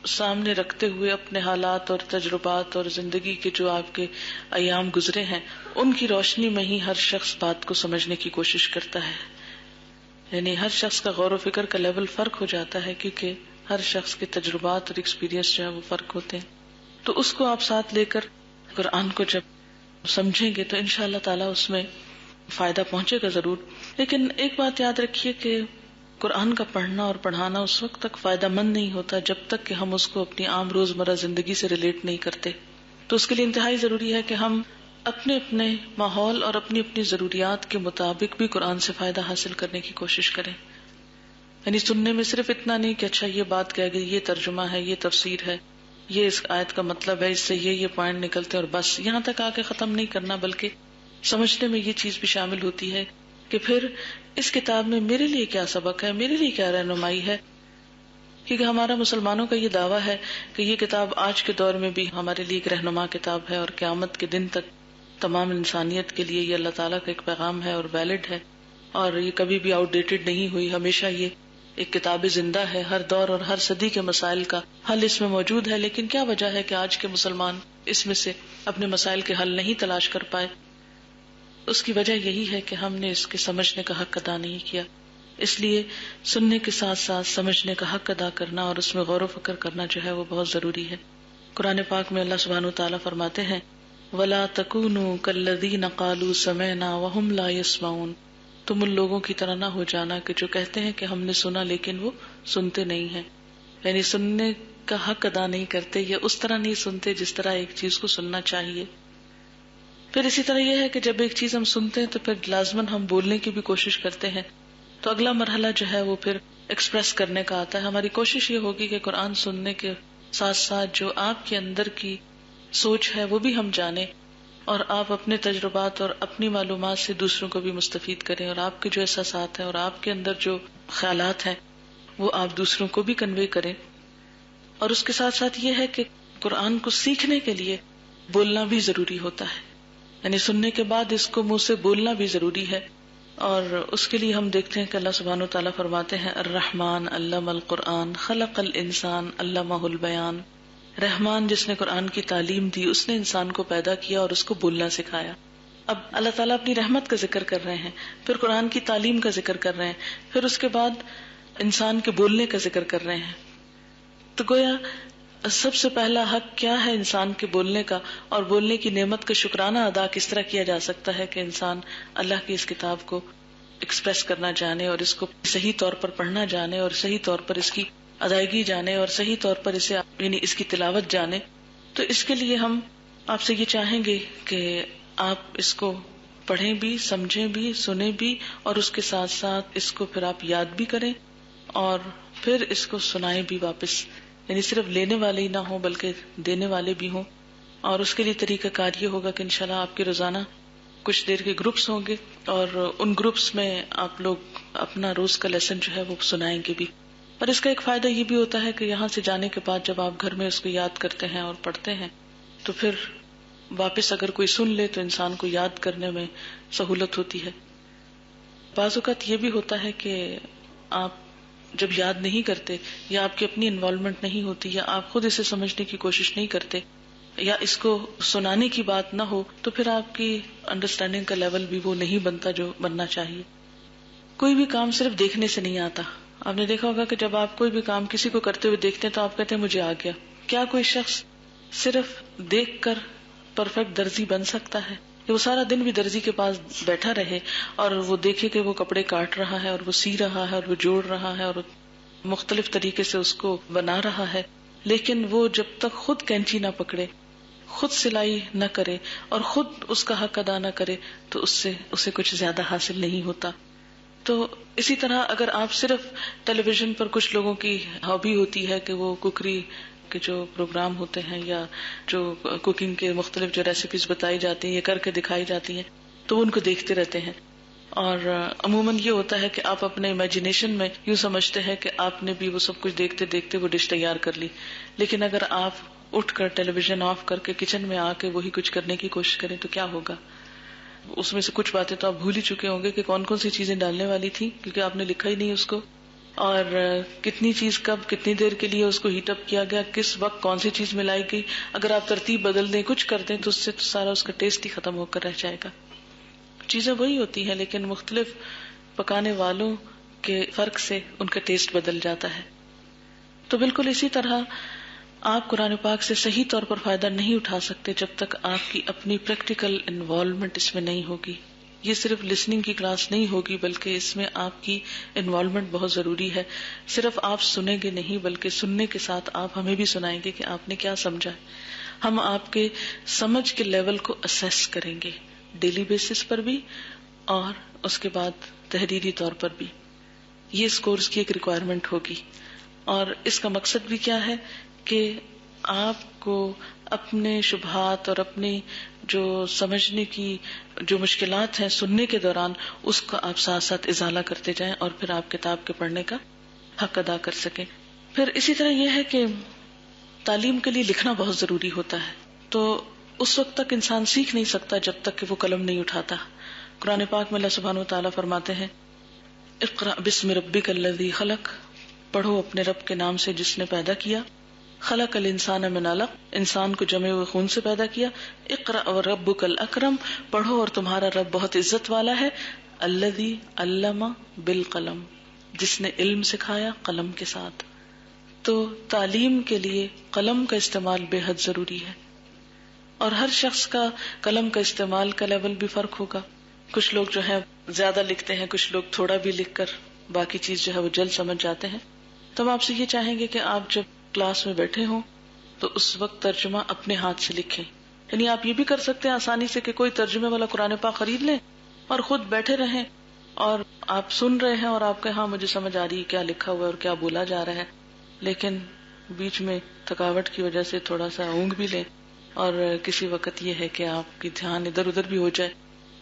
سامنے رکھتے ہوئے اپنے حالات اور تجربات اور زندگی کے جو آپ کے ایام گزرے ہیں ان کی روشنی میں ہی ہر شخص بات کو سمجھنے کی کوشش کرتا ہے. یعنی ہر شخص کا غور و فکر کا لیول فرق ہو جاتا ہے کیونکہ ہر شخص کے تجربات اور ایکسپیرینس جو ہے وہ فرق ہوتے ہیں. تو اس کو آپ ساتھ لے کر قرآن کو جب سمجھیں گے تو انشاءاللہ تعالی اس میں فائدہ پہنچے گا ضرور. لیکن ایک بات یاد رکھیے کہ قرآن کا پڑھنا اور پڑھانا اس وقت تک فائدہ مند نہیں ہوتا جب تک کہ ہم اس کو اپنی عام روزمرہ زندگی سے ریلیٹ نہیں کرتے. تو اس کے لیے انتہائی ضروری ہے کہ ہم اپنے اپنے ماحول اور اپنی اپنی ضروریات کے مطابق بھی قرآن سے فائدہ حاصل کرنے کی کوشش کریں. یعنی سننے میں صرف اتنا نہیں کہ اچھا یہ بات کہہ گئی, یہ ترجمہ ہے, یہ تفسیر ہے, یہ اس آیت کا مطلب ہے, اس سے یہ پوائنٹ نکلتے اور بس یہاں تک آ کے ختم نہیں کرنا, بلکہ سمجھنے میں یہ چیز بھی شامل ہوتی ہے کہ پھر اس کتاب میں میرے لیے کیا سبق ہے, میرے لیے کیا رہنمائی ہے. کیونکہ ہمارا مسلمانوں کا یہ دعویٰ ہے کہ یہ کتاب آج کے دور میں بھی ہمارے لیے ایک رہنما کتاب ہے اور قیامت کے دن تک تمام انسانیت کے لیے یہ اللہ تعالیٰ کا ایک پیغام ہے اور ویلڈ ہے, اور یہ کبھی بھی آؤٹ ڈیٹڈ نہیں ہوئی. ہمیشہ یہ ایک کتاب زندہ ہے, ہر دور اور ہر صدی کے مسائل کا حل اس میں موجود ہے. لیکن کیا وجہ ہے کہ آج کے مسلمان اس میں سے اپنے مسائل کے حل نہیں تلاش کر پائے؟ اس کی وجہ یہی ہے کہ ہم نے اس کے سمجھنے کا حق ادا نہیں کیا. اس لیے سننے کے ساتھ ساتھ سمجھنے کا حق ادا کرنا اور اس میں غور و فکر کرنا جو ہے وہ بہت ضروری ہے. قرآن پاک میں اللہ سبحانہ وتعالیٰ فرماتے ہیں وَلَا تَكُونُوا كَالَّذِينَ قَالُوا سَمِعْنَا وَهُمْ لَا يَسْمَعُونَ, تم ان لوگوں کی طرح نہ ہو جانا کہ جو کہتے ہیں کہ ہم نے سنا لیکن وہ سنتے نہیں ہیں. یعنی سننے کا حق ادا نہیں کرتے یا اس طرح نہیں سنتے جس طرح ایک چیز کو سننا چاہیے. پھر اسی طرح یہ ہے کہ جب ایک چیز ہم سنتے ہیں تو پھر لازماً ہم بولنے کی بھی کوشش کرتے ہیں. تو اگلا مرحلہ جو ہے وہ پھر ایکسپریس کرنے کا آتا ہے. ہماری کوشش یہ ہوگی کہ قرآن سننے کے ساتھ ساتھ جو آپ کے اندر کی سوچ ہے وہ بھی ہم جانیں، اور آپ اپنے تجربات اور اپنی معلومات سے دوسروں کو بھی مستفید کریں، اور آپ کے جو احساسات ہیں اور آپ کے اندر جو خیالات ہیں وہ آپ دوسروں کو بھی کنوے کریں. اور اس کے ساتھ ساتھ یہ ہے کہ قرآن کو سیکھنے کے لیے بولنا بھی ضروری ہوتا ہے، یعنی سننے کے بعد اس کو منہ سے بولنا بھی ضروری ہے. اور اس کے لیے ہم دیکھتے ہیں کہ اللہ سبحانہ و تعالیٰ فرماتے ہیں الرحمن علم القرآن خلق الانسان علمہ البیان. رحمان جس نے قرآن کی تعلیم دی، اس نے انسان کو پیدا کیا اور اس کو بولنا سکھایا. اب اللہ تعالیٰ اپنی رحمت کا ذکر کر رہے ہیں، پھر قرآن کی تعلیم کا ذکر کر رہے ہیں، پھر اس کے بعد انسان کے بولنے کا ذکر کر رہے ہیں. تو گویا سب سے پہلا حق کیا ہے انسان کے بولنے کا، اور بولنے کی نعمت کا شکرانہ ادا کس طرح کیا جا سکتا ہے کہ انسان اللہ کی اس کتاب کو ایکسپریس کرنا جانے اور اس کو صحیح طور پر پڑھنا جانے اور صحیح طور پر اس کی ادائیگی جانے اور صحیح طور پر اسے یعنی اس کی تلاوت جانے. تو اس کے لیے ہم آپ سے یہ چاہیں گے کہ آپ اس کو پڑھیں بھی، سمجھیں بھی، سنیں بھی، اور اس کے ساتھ ساتھ اس کو پھر آپ یاد بھی کریں اور پھر اس کو سنائیں بھی واپس، یعنی صرف لینے والے ہی نہ ہوں بلکہ دینے والے بھی ہوں. اور اس کے لیے طریقہ کار یہ ہوگا کہ انشاءاللہ آپ کے روزانہ کچھ دیر کے گروپس ہوں گے، اور ان گروپس میں آپ لوگ اپنا روز کا لیسن جو ہے وہ سنائیں گے بھی. اور اس کا ایک فائدہ یہ بھی ہوتا ہے کہ یہاں سے جانے کے بعد جب آپ گھر میں اس کو یاد کرتے ہیں اور پڑھتے ہیں تو پھر واپس اگر کوئی سن لے تو انسان کو یاد کرنے میں سہولت ہوتی ہے. بعض اوقات یہ بھی ہوتا ہے کہ آپ جب یاد نہیں کرتے یا آپ کی اپنی انوالومنٹ نہیں ہوتی یا آپ خود اسے سمجھنے کی کوشش نہیں کرتے یا اس کو سنانے کی بات نہ ہو تو پھر آپ کی انڈرسٹینڈنگ کا لیول بھی وہ نہیں بنتا جو بننا چاہیے. کوئی بھی کام صرف دیکھنے سے نہیں آتا. آپ نے دیکھا ہوگا کہ جب آپ کوئی بھی کام کسی کو کرتے ہوئے دیکھتے ہیں تو آپ کہتے ہیں مجھے آ گیا. کیا کوئی شخص صرف دیکھ کر پرفیکٹ درزی بن سکتا ہے؟ کہ وہ سارا دن بھی درزی کے پاس بیٹھا رہے اور وہ دیکھے کہ وہ کپڑے کاٹ رہا ہے اور وہ سی رہا ہے اور وہ جوڑ رہا ہے اور مختلف طریقے سے اس کو بنا رہا ہے، لیکن وہ جب تک خود کینچی نہ پکڑے، خود سلائی نہ کرے اور خود اس کا حق ادا نہ کرے تو اسے کچھ زیادہ حاصل نہیں ہوتا. تو اسی طرح اگر آپ صرف ٹیلی ویژن پر کچھ لوگوں کی ہابی ہوتی ہے کہ وہ کوکری کے جو پروگرام ہوتے ہیں یا جو کوکنگ کے مختلف جو ریسیپیز بتائی جاتی ہیں یا کر کے دکھائی جاتی ہیں تو وہ ان کو دیکھتے رہتے ہیں، اور عموماً یہ ہوتا ہے کہ آپ اپنے امیجنیشن میں یوں سمجھتے ہیں کہ آپ نے بھی وہ سب کچھ دیکھتے دیکھتے وہ ڈش تیار کر لی. لیکن اگر آپ اٹھ کر ٹیلی ویژن آف کر کے کچن میں آ کے وہی کچھ کرنے کی کوشش کریں تو کیا ہوگا؟ اس میں سے کچھ باتیں تو آپ بھول ہی چکے ہوں گے کہ کون کون سی چیزیں ڈالنے والی تھی کیونکہ آپ نے لکھا ہی نہیں اس کو، اور کتنی چیز کب کتنی دیر کے لیے اس کو ہیٹ اپ کیا گیا، کس وقت کون سی چیز ملائی گئی. اگر آپ ترتیب بدل دیں، کچھ کر دیں تو اس سے تو سارا اس کا ٹیسٹ ہی ختم ہو کر رہ جائے گا. چیزیں وہی ہوتی ہیں لیکن مختلف پکانے والوں کے فرق سے ان کا ٹیسٹ بدل جاتا ہے. تو بالکل اسی طرح آپ قرآن پاک سے صحیح طور پر فائدہ نہیں اٹھا سکتے جب تک آپ کی اپنی پریکٹیکل انوالومنٹ اس میں نہیں ہوگی. یہ صرف لسننگ کی کلاس نہیں ہوگی بلکہ اس میں آپ کی انوالومنٹ بہت ضروری ہے. صرف آپ سنیں گے نہیں بلکہ سننے کے ساتھ آپ ہمیں بھی سنائیں گے کہ آپ نے کیا سمجھا. ہم آپ کے سمجھ کے لیول کو اسیس کریں گے ڈیلی بیسس پر بھی اور اس کے بعد تحریری طور پر بھی. یہ اس کورس کی ایک ریکوائرمنٹ ہوگی. اور اس کا مقصد بھی کیا ہے کہ آپ کو اپنے شبہات اور اپنی جو سمجھنے کی جو مشکلات ہیں سننے کے دوران اس کا آپ ساتھ ساتھ ازالہ کرتے جائیں اور پھر آپ کتاب کے پڑھنے کا حق ادا کر سکیں. پھر اسی طرح یہ ہے کہ تعلیم کے لیے لکھنا بہت ضروری ہوتا ہے. تو اس وقت تک انسان سیکھ نہیں سکتا جب تک کہ وہ قلم نہیں اٹھاتا. قرآن پاک میں اللہ سبحانہ و تعالیٰ فرماتے ہیں اقرأ بسم ربک الذی خلق، پڑھو اپنے رب کے نام سے جس نے پیدا کیا. خلق الانسان من علق، انسان کو جمے ہوئے خون سے پیدا کیا. اقرأ وربک الاکرم، پڑھو اور تمہارا رب بہت عزت والا ہے. الذی علم بالقلم، جس نے علم سکھایا قلم کے ساتھ. تو تعلیم کے لیے قلم کا استعمال بے حد ضروری ہے، اور ہر شخص کا قلم کا استعمال کا لیول بھی فرق ہوگا. کچھ لوگ جو ہے زیادہ لکھتے ہیں، کچھ لوگ تھوڑا بھی لکھ کر باقی چیز جو ہے وہ جلد سمجھ جاتے ہیں. تو ہم آپ سے یہ چاہیں گے کہ آپ جب کلاس میں بیٹھے ہوں تو اس وقت ترجمہ اپنے ہاتھ سے لکھیں. یعنی آپ یہ بھی کر سکتے ہیں آسانی سے کہ کوئی ترجمے والا قرآن پاک خرید لیں اور خود بیٹھے رہیں اور آپ سن رہے ہیں اور آپ کے ہاں مجھے سمجھ آ رہی ہے کیا لکھا ہوا ہے اور کیا بولا جا رہا ہے، لیکن بیچ میں تھکاوٹ کی وجہ سے تھوڑا سا اونگ بھی لیں اور کسی وقت یہ ہے کہ آپ کی دھیان ادھر ادھر بھی ہو جائے،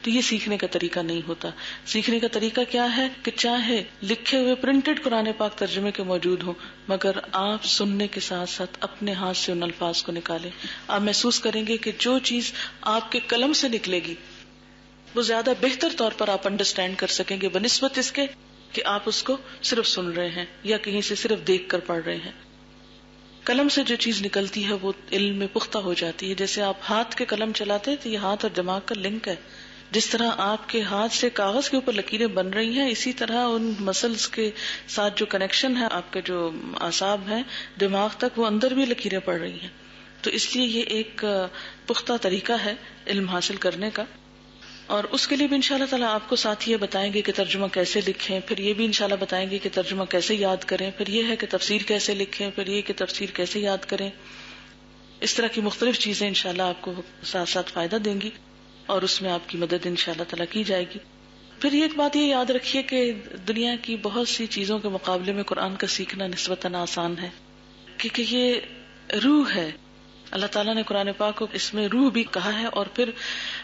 تو یہ سیکھنے کا طریقہ نہیں ہوتا. سیکھنے کا طریقہ کیا ہے کہ چاہے لکھے ہوئے پرنٹڈ قرآن پاک ترجمے کے موجود ہوں، مگر آپ سننے کے ساتھ ساتھ اپنے ہاتھ سے ان الفاظ کو نکالیں. آپ محسوس کریں گے کہ جو چیز آپ کے قلم سے نکلے گی وہ زیادہ بہتر طور پر آپ انڈرسٹینڈ کر سکیں گے بنسبت اس کے کہ آپ اس کو صرف سن رہے ہیں یا کہیں سے صرف دیکھ کر پڑھ رہے ہیں. قلم سے جو چیز نکلتی ہے وہ علم میں پختہ ہو جاتی ہے. جیسے آپ ہاتھ کے قلم چلاتے ہیں تو یہ ہاتھ اور دماغ کا لنک ہے. جس طرح آپ کے ہاتھ سے کاغذ کے اوپر لکیریں بن رہی ہیں، اسی طرح ان مسلز کے ساتھ جو کنیکشن ہے، آپ کے جو اعصاب ہیں دماغ تک، وہ اندر بھی لکیریں پڑ رہی ہیں. تو اس لیے یہ ایک پختہ طریقہ ہے علم حاصل کرنے کا. اور اس کے لیے بھی انشاءاللہ تعالیٰ آپ کو ساتھ یہ بتائیں گے کہ ترجمہ کیسے لکھیں، پھر یہ بھی انشاءاللہ بتائیں گے کہ ترجمہ کیسے یاد کریں، پھر یہ ہے کہ تفسیر کیسے لکھیں، پھر یہ کہ تفسیر کیسے یاد کریں. اس طرح کی مختلف چیزیں انشاءاللہ آپ کو ساتھ ساتھ فائدہ دیں گی اور اس میں آپ کی مدد انشاءاللہ تعالیٰ کی جائے گی. پھر یہ ایک بات یہ یاد رکھیے کہ دنیا کی بہت سی چیزوں کے مقابلے میں قرآن کا سیکھنا نسبتاً آسان ہے، کیونکہ یہ روح ہے. اللہ تعالیٰ نے قرآن پاک کو اس میں روح بھی کہا ہے، اور پھر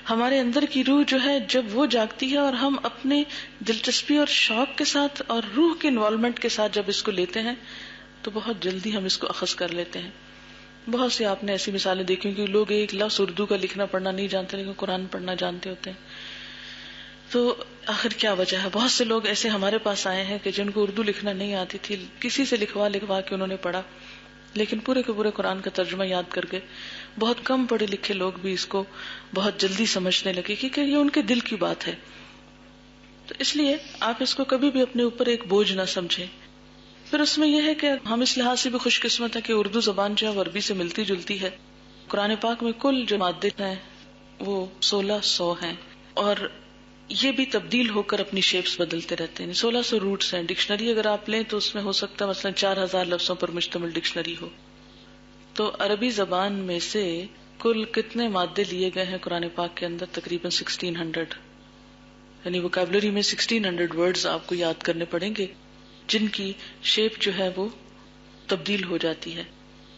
ہمارے اندر کی روح جو ہے جب وہ جاگتی ہے اور ہم اپنے دلچسپی اور شوق کے ساتھ اور روح کے انوالومنٹ کے ساتھ جب اس کو لیتے ہیں تو بہت جلدی ہم اس کو اخذ کر لیتے ہیں. بہت سی آپ نے ایسی مثالیں دیکھی کہ لوگ ایک لفظ اردو کا لکھنا پڑھنا نہیں جانتے لیکن قرآن پڑھنا جانتے ہوتے ہیں. تو آخر کیا وجہ ہے؟ بہت سے لوگ ایسے ہمارے پاس آئے ہیں کہ جن کو اردو لکھنا نہیں آتی تھی، کسی سے لکھوا کے انہوں نے پڑھا، لیکن پورے کے پورے قرآن کا ترجمہ یاد کر کے بہت کم پڑھے لکھے لوگ بھی اس کو بہت جلدی سمجھنے لگے کیونکہ یہ ان کے دل کی بات ہے. تو اس لیے آپ اس کو کبھی بھی اپنے اوپر ایک بوجھ نہ سمجھیں. پھر اس میں یہ ہے کہ ہم اس لحاظ سے بھی خوش قسمت ہیں کہ اردو زبان جو ہے وہ عربی سے ملتی جلتی ہے. قرآن پاک میں کل جو مادے ہیں وہ 1600 ہیں، اور یہ بھی تبدیل ہو کر اپنی شیپس بدلتے رہتے ہیں. 1600 روٹس ہیں. ڈکشنری اگر آپ لیں تو اس میں ہو سکتا ہے مثلا 4000 لفظوں پر مشتمل ڈکشنری ہو. تو عربی زبان میں سے کل کتنے مادے لیے گئے ہیں قرآن پاک کے اندر؟ تقریباً 1600. یعنی ووکیبلری میں 1600 ورڈز آپ کو یاد کرنے پڑیں گے جن کی شیپ جو ہے وہ تبدیل ہو جاتی ہے.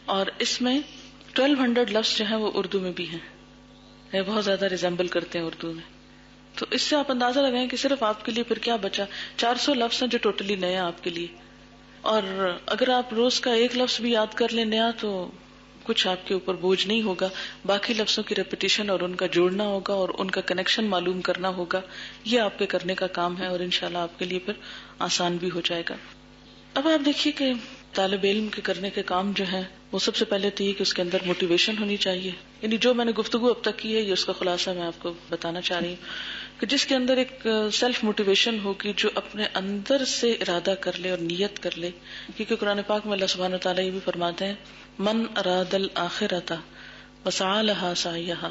اور اس میں 1200 لفظ جو ہیں وہ اردو میں بھی ہیں، یہ بہت زیادہ ریزمبل کرتے ہیں اردو میں. تو اس سے آپ اندازہ لگائیں کہ صرف آپ کے لیے پھر کیا بچا. 400 لفظ ہیں جو ٹوٹلی نئے ہیں آپ کے لیے. اور اگر آپ روز کا ایک لفظ بھی یاد کر لیں نیا تو کچھ آپ کے اوپر بوجھ نہیں ہوگا. باقی لفظوں کی ریپیٹیشن اور ان کا جوڑنا ہوگا اور ان کا کنیکشن معلوم کرنا ہوگا. یہ آپ کے کرنے کا کام ہے اور انشاءاللہ آپ کے لیے پھر آسان بھی ہو جائے گا. اب آپ دیکھیے کہ طالب علم کے کرنے کے کام جو ہے وہ سب سے پہلے تو یہ کہ اس کے اندر موٹیویشن ہونی چاہیے. یعنی جو میں نے گفتگو اب تک کی ہے یہ اس کا خلاصہ میں آپ کو بتانا چاہ رہی ہوں کہ جس کے اندر ایک سیلف موٹیویشن ہوگی، جو اپنے اندر سے ارادہ کر لے اور نیت کر لے. کیونکہ قرآن پاک میں اللہ سبحانہ وتعالیٰ یہ بھی فرماتے ہیں من اراد الآخرۃ وسعی لہا سعیہا،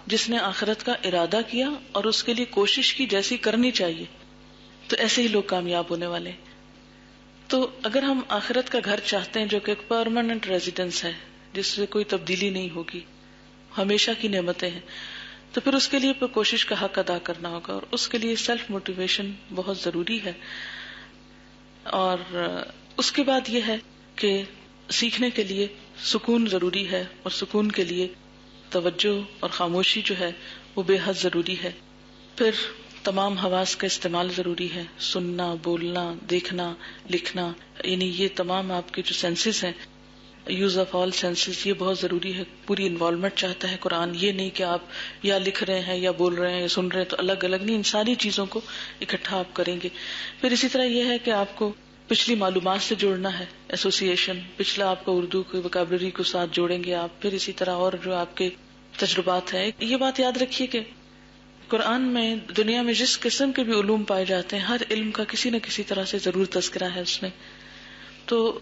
جس نے آخرت کا ارادہ کیا اور اس کے لیے کوشش کی جیسی کرنی چاہیے، تو ایسے ہی لوگ کامیاب ہونے والے. تو اگر ہم آخرت کا گھر چاہتے ہیں جو کہ ایک پرماننٹ ریزیڈنس ہے جس سے کوئی تبدیلی نہیں ہوگی، ہمیشہ کی نعمتیں ہیں، تو پھر اس کے لیے کوشش کا حق ادا کرنا ہوگا اور اس کے لیے سیلف موٹیویشن بہت ضروری ہے. اور اس کے بعد یہ ہے کہ سیکھنے کے لیے سکون ضروری ہے، اور سکون کے لیے توجہ اور خاموشی جو ہے وہ بے حد ضروری ہے. پھر تمام حواس کا استعمال ضروری ہے، سننا، بولنا، دیکھنا، لکھنا، یعنی یہ تمام آپ کے جو سینسز ہیں، یوز آف آل سینسز، یہ بہت ضروری ہے. پوری انوالومنٹ چاہتا ہے قرآن. یہ نہیں کہ آپ یا لکھ رہے ہیں یا بول رہے ہیں یا سن رہے ہیں تو الگ الگ نہیں، ان ساری چیزوں کو اکٹھا آپ کریں گے. پھر اسی طرح یہ ہے کہ آپ کو پچھلی معلومات سے جوڑنا ہے، ایسوسیشن، پچھلا آپ کا اردو کی ووکیبلری کو ساتھ جوڑیں گے آپ. پھر اسی طرح اور جو آپ کے تجربات ہیں. یہ بات یاد رکھیے کہ قرآن میں دنیا میں جس قسم کے بھی علوم پائے جاتے ہیں، ہر علم کا کسی نہ کسی طرح سے ضرور تذکرہ ہے اس میں. تو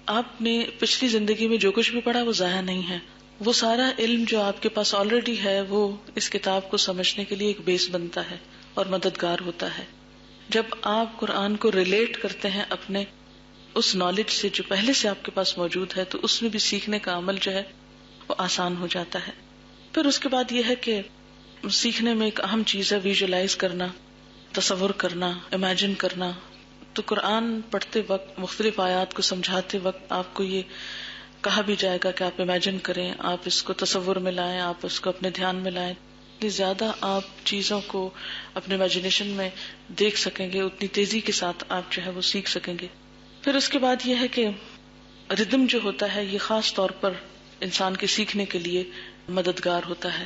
آپ نے پچھلی زندگی میں جو کچھ بھی پڑھا وہ ضائع نہیں ہے. وہ سارا علم جو آپ کے پاس آلریڈی ہے وہ اس کتاب کو سمجھنے کے لیے ایک بیس بنتا ہے اور مددگار ہوتا ہے. جب آپ قرآن کو ریلیٹ کرتے ہیں اپنے اس نالج سے جو پہلے سے آپ کے پاس موجود ہے، تو اس میں بھی سیکھنے کا عمل جو ہے وہ آسان ہو جاتا ہے. پھر اس کے بعد یہ ہے کہ سیکھنے میں ایک اہم چیز ہے ویژولائز کرنا. تصور کرنا، امیجن کرنا. تو قرآن پڑھتے وقت، مختلف آیات کو سمجھاتے وقت آپ کو یہ کہا بھی جائے گا کہ آپ امیجن کریں، آپ اس کو تصور میں لائیں، آپ اس کو اپنے دھیان میں لائیں. جتنی زیادہ آپ چیزوں کو اپنے امیجنیشن میں دیکھ سکیں گے اتنی تیزی کے ساتھ آپ جو ہے وہ سیکھ سکیں گے. پھر اس کے بعد یہ ہے کہ ردم جو ہوتا ہے یہ خاص طور پر انسان کے سیکھنے کے لیے مددگار ہوتا ہے.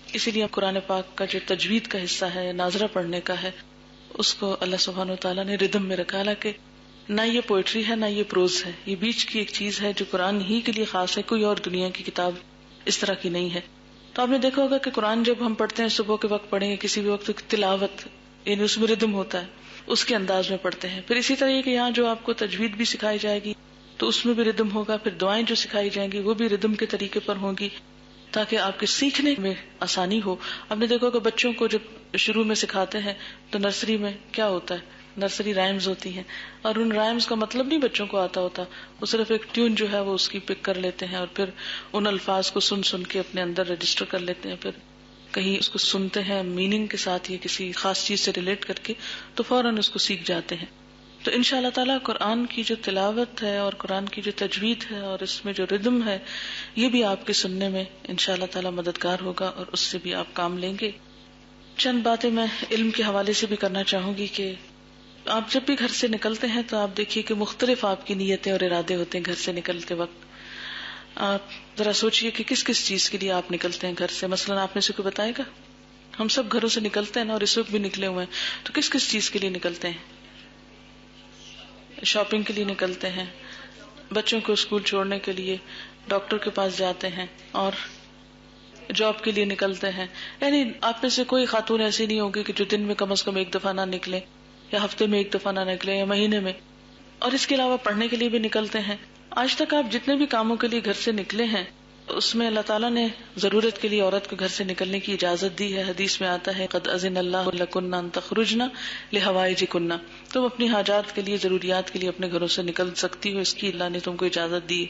اسی لیے قرآن پاک کا جو تجوید کا حصہ ہے، ناظرہ پڑھنے کا ہے، اس کو اللہ سبحانہ وتعالیٰ نے ردم میں رکھا. حالانکہ نہ یہ پوئٹری ہے نہ یہ پروز ہے، یہ بیچ کی ایک چیز ہے جو قرآن ہی کے لیے خاص ہے، کوئی اور دنیا کی کتاب اس طرح کی نہیں ہے. تو آپ نے دیکھا ہوگا کہ قرآن جب ہم پڑھتے ہیں، صبح کے وقت پڑھیں، کسی بھی وقت تلاوت، یعنی اس میں ردم ہوتا ہے، اس کے انداز میں پڑھتے ہیں. پھر اسی طرح یہ کہ یہاں جو آپ کو تجوید بھی سکھائی جائے گی تو اس میں بھی ردم ہوگا. پھر دعائیں جو سکھائی جائیں گی وہ بھی ردم کے طریقے پر ہوں گی تاکہ آپ کے سیکھنے میں آسانی ہو. آپ نے دیکھا کہ بچوں کو جب شروع میں سکھاتے ہیں تو نرسری میں کیا ہوتا ہے، نرسری رائمز ہوتی ہیں، اور ان رائمز کا مطلب نہیں بچوں کو آتا ہوتا، وہ صرف ایک ٹیون جو ہے وہ اس کی پک کر لیتے ہیں اور پھر ان الفاظ کو سن سن کے اپنے اندر رجسٹر کر لیتے ہیں. پھر کہیں اس کو سنتے ہیں میننگ کے ساتھ یا کسی خاص چیز سے ریلیٹ کر کے تو فوراً اس کو سیکھ جاتے ہیں. تو انشاءاللہ تعالیٰ قرآن کی جو تلاوت ہے اور قرآن کی جو تجوید ہے اور اس میں جو ردم ہے یہ بھی آپ کے سننے میں انشاءاللہ تعالیٰ مددگار ہوگا اور اس سے بھی آپ کام لیں گے. چند باتیں میں علم کے حوالے سے بھی کرنا چاہوں گی کہ آپ جب بھی گھر سے نکلتے ہیں تو آپ دیکھیے کہ مختلف آپ کی نیتیں اور ارادے ہوتے ہیں. گھر سے نکلتے وقت آپ ذرا سوچئے کہ کس کس چیز کے لیے آپ نکلتے ہیں گھر سے. مثلا آپ میں سے کوئی بتائے گا؟ ہم سب گھروں سے نکلتے ہیں نا، اور اس وقت بھی نکلے ہوئے ہیں، تو کس کس چیز کے لیے نکلتے ہیں؟ شاپنگ کے لیے نکلتے ہیں، بچوں کو اسکول چھوڑنے کے لیے، ڈاکٹر کے پاس جاتے ہیں، اور جاب کے لیے نکلتے ہیں. یعنی آپ میں سے کوئی خاتون ایسی نہیں ہوگی کہ جو دن میں کم از کم ایک دفعہ نہ نکلے، یا ہفتے میں ایک دفعہ نہ نکلے، یا مہینے میں. اور اس کے علاوہ پڑھنے کے لیے بھی نکلتے ہیں. آج تک آپ جتنے بھی کاموں کے لیے گھر سے نکلے ہیں اس میں اللہ تعالیٰ نے ضرورت کے لیے عورت کو گھر سے نکلنے کی اجازت دی ہے. حدیث میں آتا ہے قد اذن اللہ لکن ان تخرجن لحوائجکن، تم اپنی حاجات کے لیے، ضروریات کے لیے اپنے گھروں سے نکل سکتی ہو، اس کی اللہ نے تم کو اجازت دی.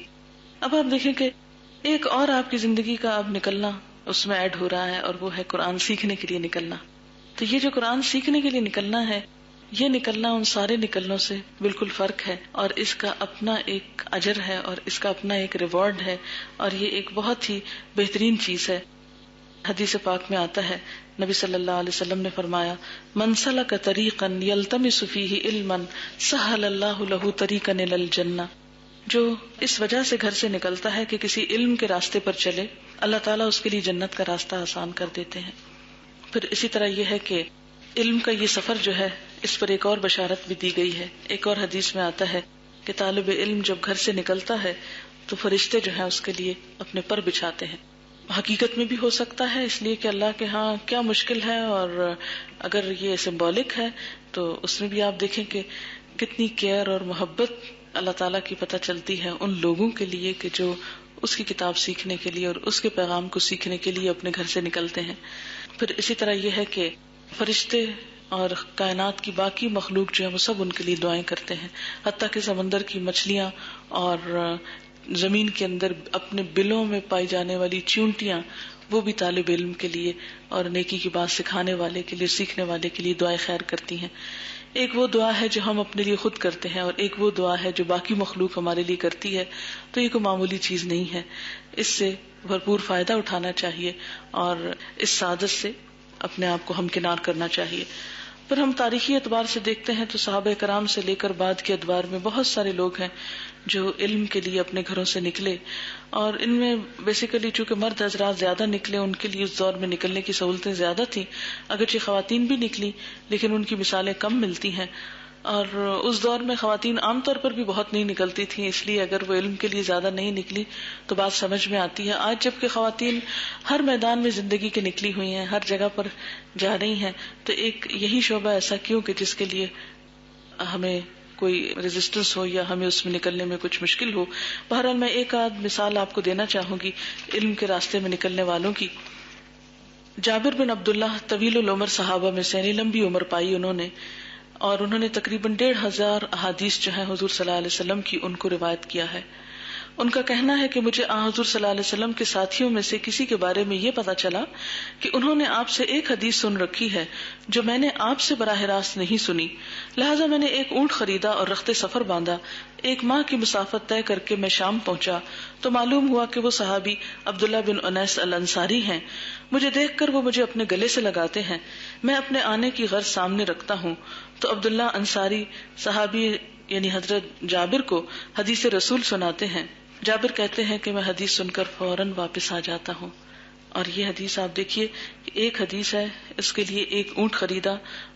اب آپ دیکھیں کہ ایک اور آپ کی زندگی کا اب نکلنا اس میں ایڈ ہو رہا ہے، اور وہ ہے قرآن سیکھنے کے لیے نکلنا. تو یہ جو قرآن سیکھنے کے لیے نکلنا ہے، یہ نکلنا ان سارے نکلنوں سے بالکل فرق ہے، اور اس کا اپنا ایک اجر ہے اور اس کا اپنا ایک ریوارڈ ہے، اور یہ ایک بہت ہی بہترین چیز ہے. حدیث پاک میں آتا ہے، نبی صلی اللہ علیہ وسلم نے فرمایا من سلک طریقا یلتمس فیہ علما سہل اللہ لہ طریقا الی الجنہ، جو اس وجہ سے گھر سے نکلتا ہے کہ کسی علم کے راستے پر چلے، اللہ تعالیٰ اس کے لیے جنت کا راستہ آسان کر دیتے ہیں. پھر اسی طرح یہ ہے کہ علم کا یہ سفر جو ہے اس پر ایک اور بشارت بھی دی گئی ہے. ایک اور حدیث میں آتا ہے کہ طالب علم جب گھر سے نکلتا ہے تو فرشتے جو ہیں اس کے لیے اپنے پر بچھاتے ہیں. حقیقت میں بھی ہو سکتا ہے، اس لیے کہ اللہ کے ہاں کیا مشکل ہے، اور اگر یہ سمبولک ہے تو اس میں بھی آپ دیکھیں کہ کتنی کیئر اور محبت اللہ تعالیٰ کی پتہ چلتی ہے ان لوگوں کے لیے کہ جو اس کی کتاب سیکھنے کے لیے اور اس کے پیغام کو سیکھنے کے لیے اپنے گھر سے نکلتے ہیں. پھر اسی طرح یہ ہے کہ فرشتے اور کائنات کی باقی مخلوق جو ہے وہ سب ان کے لیے دعائیں کرتے ہیں، حتیٰ کہ سمندر کی مچھلیاں اور زمین کے اندر اپنے بلوں میں پائی جانے والی چیونٹیاں وہ بھی طالب علم کے لیے اور نیکی کی بات سکھانے والے کے لیے، سیکھنے والے کے لیے دعائیں خیر کرتی ہیں. ایک وہ دعا ہے جو ہم اپنے لیے خود کرتے ہیں، اور ایک وہ دعا ہے جو باقی مخلوق ہمارے لیے کرتی ہے. تو یہ کوئی معمولی چیز نہیں ہے، اس سے بھرپور فائدہ اٹھانا چاہیے اور اس سعادت سے اپنے آپ کو ہمکنار کرنا چاہیے. پھر ہم تاریخی اعتبار سے دیکھتے ہیں تو صحابہ کرام سے لے کر بعد کے ادوار میں بہت سارے لوگ ہیں جو علم کے لیے اپنے گھروں سے نکلے، اور ان میں بیسیکلی چونکہ مرد حضرات زیادہ نکلے، ان کے لیے اس دور میں نکلنے کی سہولتیں زیادہ تھیں. اگرچہ خواتین بھی نکلی لیکن ان کی مثالیں کم ملتی ہیں، اور اس دور میں خواتین عام طور پر بھی بہت نہیں نکلتی تھیں، اس لیے اگر وہ علم کے لیے زیادہ نہیں نکلی تو بات سمجھ میں آتی ہے. آج جبکہ خواتین ہر میدان میں زندگی کے نکلی ہوئی ہیں، ہر جگہ پر جا رہی ہیں، تو ایک یہی شعبہ ایسا کیوں کہ جس کے لیے ہمیں کوئی ریزسٹنس ہو یا ہمیں اس میں نکلنے میں کچھ مشکل ہو. بہرحال میں ایک آدھ مثال آپ کو دینا چاہوں گی علم کے راستے میں نکلنے والوں کی. جابر بن عبداللہ طویل العمر صحابہ میں سے، یعنی لمبی عمر پائی انہوں نے، اور انہوں نے تقریباً 1500 احادیث جو ہیں حضور صلی اللہ علیہ وسلم کی ان کو روایت کیا ہے. ان کا کہنا ہے کہ مجھے آن حضور صلی اللہ علیہ وسلم کے ساتھیوں میں سے کسی کے بارے میں یہ پتا چلا کہ انہوں نے آپ سے ایک حدیث سن رکھی ہے جو میں نے آپ سے براہ راست نہیں سنی، لہٰذا میں نے ایک اونٹ خریدا اور رخت سفر باندھا، 1 ماہ کی مسافت طے کر کے میں شام پہنچا تو معلوم ہوا کہ وہ صحابی عبداللہ بن انیس الانصاری ہیں۔ مجھے دیکھ کر وہ مجھے اپنے گلے سے لگاتے ہیں، میں اپنے آنے کی غرض سامنے رکھتا ہوں تو عبداللہ انصاری صحابی یعنی حضرت جابر کو حدیث رسول سناتے ہیں۔ جابر کہتے ہیں کہ میں حدیث سن کر فوراً واپس آ جاتا ہوں۔ اور یہ حدیث آپ دیکھیے کہ ایک حدیث ہے، اس کے لیے 1 اونٹ خریدا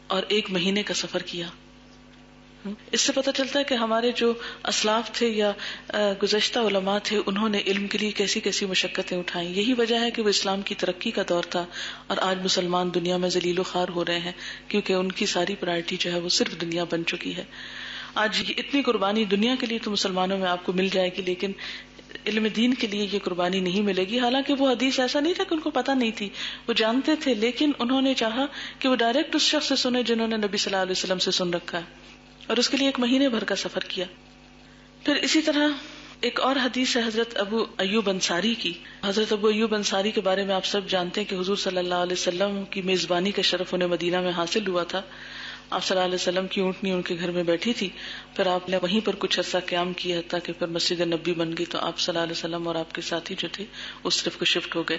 اور 1 مہینے کا سفر کیا۔ اس سے پتہ چلتا ہے کہ ہمارے جو اسلاف تھے یا گزشتہ علماء تھے، انہوں نے علم کے لیے کیسی کیسی مشقتیں اٹھائیں۔ یہی وجہ ہے کہ وہ اسلام کی ترقی کا دور تھا اور آج مسلمان دنیا میں ذلیل و خوار ہو رہے ہیں، کیونکہ ان کی ساری پرائرٹی جو ہے وہ صرف دنیا بن چکی ہے۔ آج اتنی قربانی دنیا کے لیے تو مسلمانوں میں آپ کو مل جائے گی، لیکن علم دین کے لیے یہ قربانی نہیں ملے گی۔ حالانکہ وہ حدیث ایسا نہیں تھا کہ ان کو پتہ نہیں تھی، وہ جانتے تھے، لیکن انہوں نے چاہا کہ وہ ڈائریکٹ اس شخص سے سنے جنہوں نے نبی صلی اللہ علیہ وسلم سے سن رکھا ہے، اور اس کے لیے 1 مہینے بھر کا سفر کیا۔ پھر اسی طرح ایک اور حدیث ہے حضرت ابو ایوب انصاری کی۔ حضرت ابو ایوب انصاری کے بارے میں آپ سب جانتے ہیں کہ حضور صلی اللہ علیہ وسلم کی میزبانی کا شرف انہیں مدینہ میں حاصل ہوا تھا۔ آپ صلی اللہ علیہ وسلم کی اونٹنی ان کے گھر میں بیٹھی تھی، پھر آپ نے وہیں پر کچھ عرصہ قیام کیا حتیٰ کہ پھر مسجد نبی بن گئی، تو آپ صلی اللہ علیہ وسلم اور آپ کے ساتھی جو تھے اس طرف کو شفٹ ہو گئے۔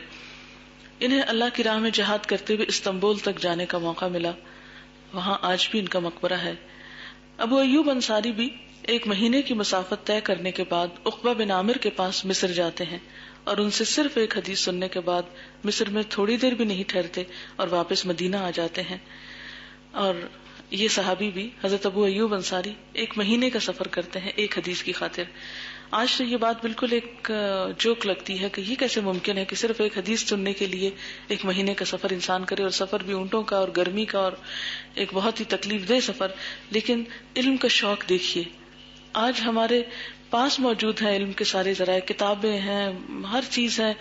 انہیں اللہ کی راہ میں جہاد کرتے ہوئے استنبول تک جانے کا موقع ملا، وہاں آج بھی ان کا مقبرہ ہے۔ ابو ایوب انصاری بھی 1 مہینے کی مسافت طے کرنے کے بعد عقبہ بن عامر کے پاس مصر جاتے ہیں اور ان سے صرف 1 حدیث سننے کے بعد مصر میں تھوڑی دیر بھی نہیں ٹھہرتے اور واپس مدینہ آ جاتے ہیں۔ اور یہ صحابی بھی حضرت ابو ایوب انصاری 1 مہینے کا سفر کرتے ہیں 1 حدیث کی خاطر۔ آج تو یہ بات بالکل ایک جوک لگتی ہے کہ یہ کیسے ممکن ہے کہ صرف 1 حدیث سننے کے لیے 1 مہینے کا سفر انسان کرے، اور سفر بھی اونٹوں کا اور گرمی کا اور ایک بہت ہی تکلیف دہ سفر۔ لیکن علم کا شوق دیکھیے، آج ہمارے پاس موجود ہیں علم کے سارے ذرائع، کتابیں ہیں، ہر چیز ہے،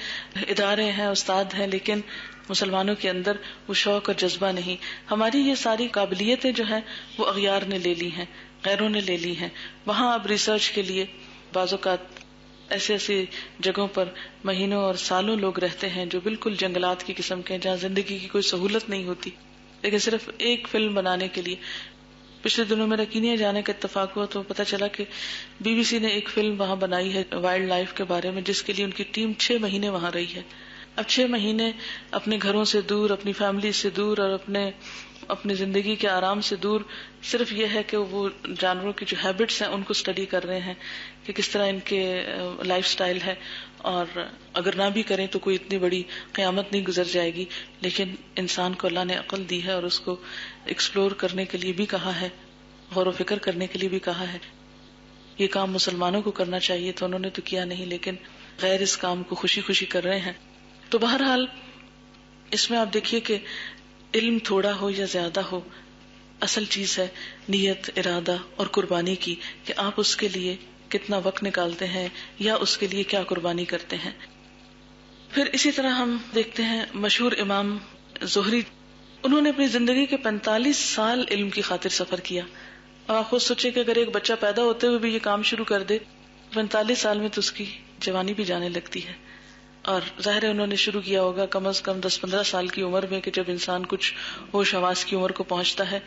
ادارے ہیں، استاد ہیں، لیکن مسلمانوں کے اندر وہ شوق اور جذبہ نہیں۔ ہماری یہ ساری قابلیتیں جو ہیں وہ اغیار نے لے لی ہیں، غیروں نے لے لی ہیں۔ وہاں اب ریسرچ کے لیے بعض اوقات ایسے ایسے جگہوں پر مہینوں اور سالوں لوگ رہتے ہیں جو بالکل جنگلات کی قسم کے ہیں، جہاں زندگی کی کوئی سہولت نہیں ہوتی، لیکن صرف 1 فلم بنانے کے لیے۔ پچھلے دنوں میرا کینیا جانے کا اتفاق ہوا تو پتہ چلا کہ BBC نے 1 فلم وہاں بنائی ہے وائلڈ لائف کے بارے میں، جس کے لیے ان کی ٹیم 6 مہینے وہاں رہی ہے۔ اب 6 مہینے اپنے گھروں سے دور، اپنی فیملی سے دور اور اپنے زندگی کے آرام سے دور، صرف یہ ہے کہ وہ جانوروں کی جو ہیبٹس ہیں ان کو اسٹڈی کر رہے ہیں کہ کس طرح ان کے لائف سٹائل ہے، اور اگر نہ بھی کریں تو کوئی اتنی بڑی قیامت نہیں گزر جائے گی، لیکن انسان کو اللہ نے عقل دی ہے اور اس کو ایکسپلور کرنے کے لیے بھی کہا ہے، غور و فکر کرنے کے لیے بھی کہا ہے۔ یہ کام مسلمانوں کو کرنا چاہیے تو انہوں نے تو کیا نہیں، لیکن غیر اس کام کو خوشی خوشی کر رہے ہیں۔ تو بہرحال اس میں آپ دیکھیے کہ علم تھوڑا ہو یا زیادہ ہو، اصل چیز ہے نیت، ارادہ اور قربانی کی، کہ آپ اس کے لیے کتنا وقت نکالتے ہیں یا اس کے لیے کیا قربانی کرتے ہیں۔ پھر اسی طرح ہم دیکھتے ہیں مشہور امام زہری، انہوں نے اپنی زندگی کے 45 سال علم کی خاطر سفر کیا، اور آپ خود سوچیں کہ اگر ایک بچہ پیدا ہوتے ہوئے بھی یہ کام شروع کر دے 45 سال میں تو اس کی جوانی بھی جانے لگتی ہے۔ اور ظاہر ہے انہوں نے شروع کیا ہوگا کم از کم 10-15 سال کی عمر میں، کہ جب انسان کچھ ہوش حواس کی عمر کو پہنچتا ہے۔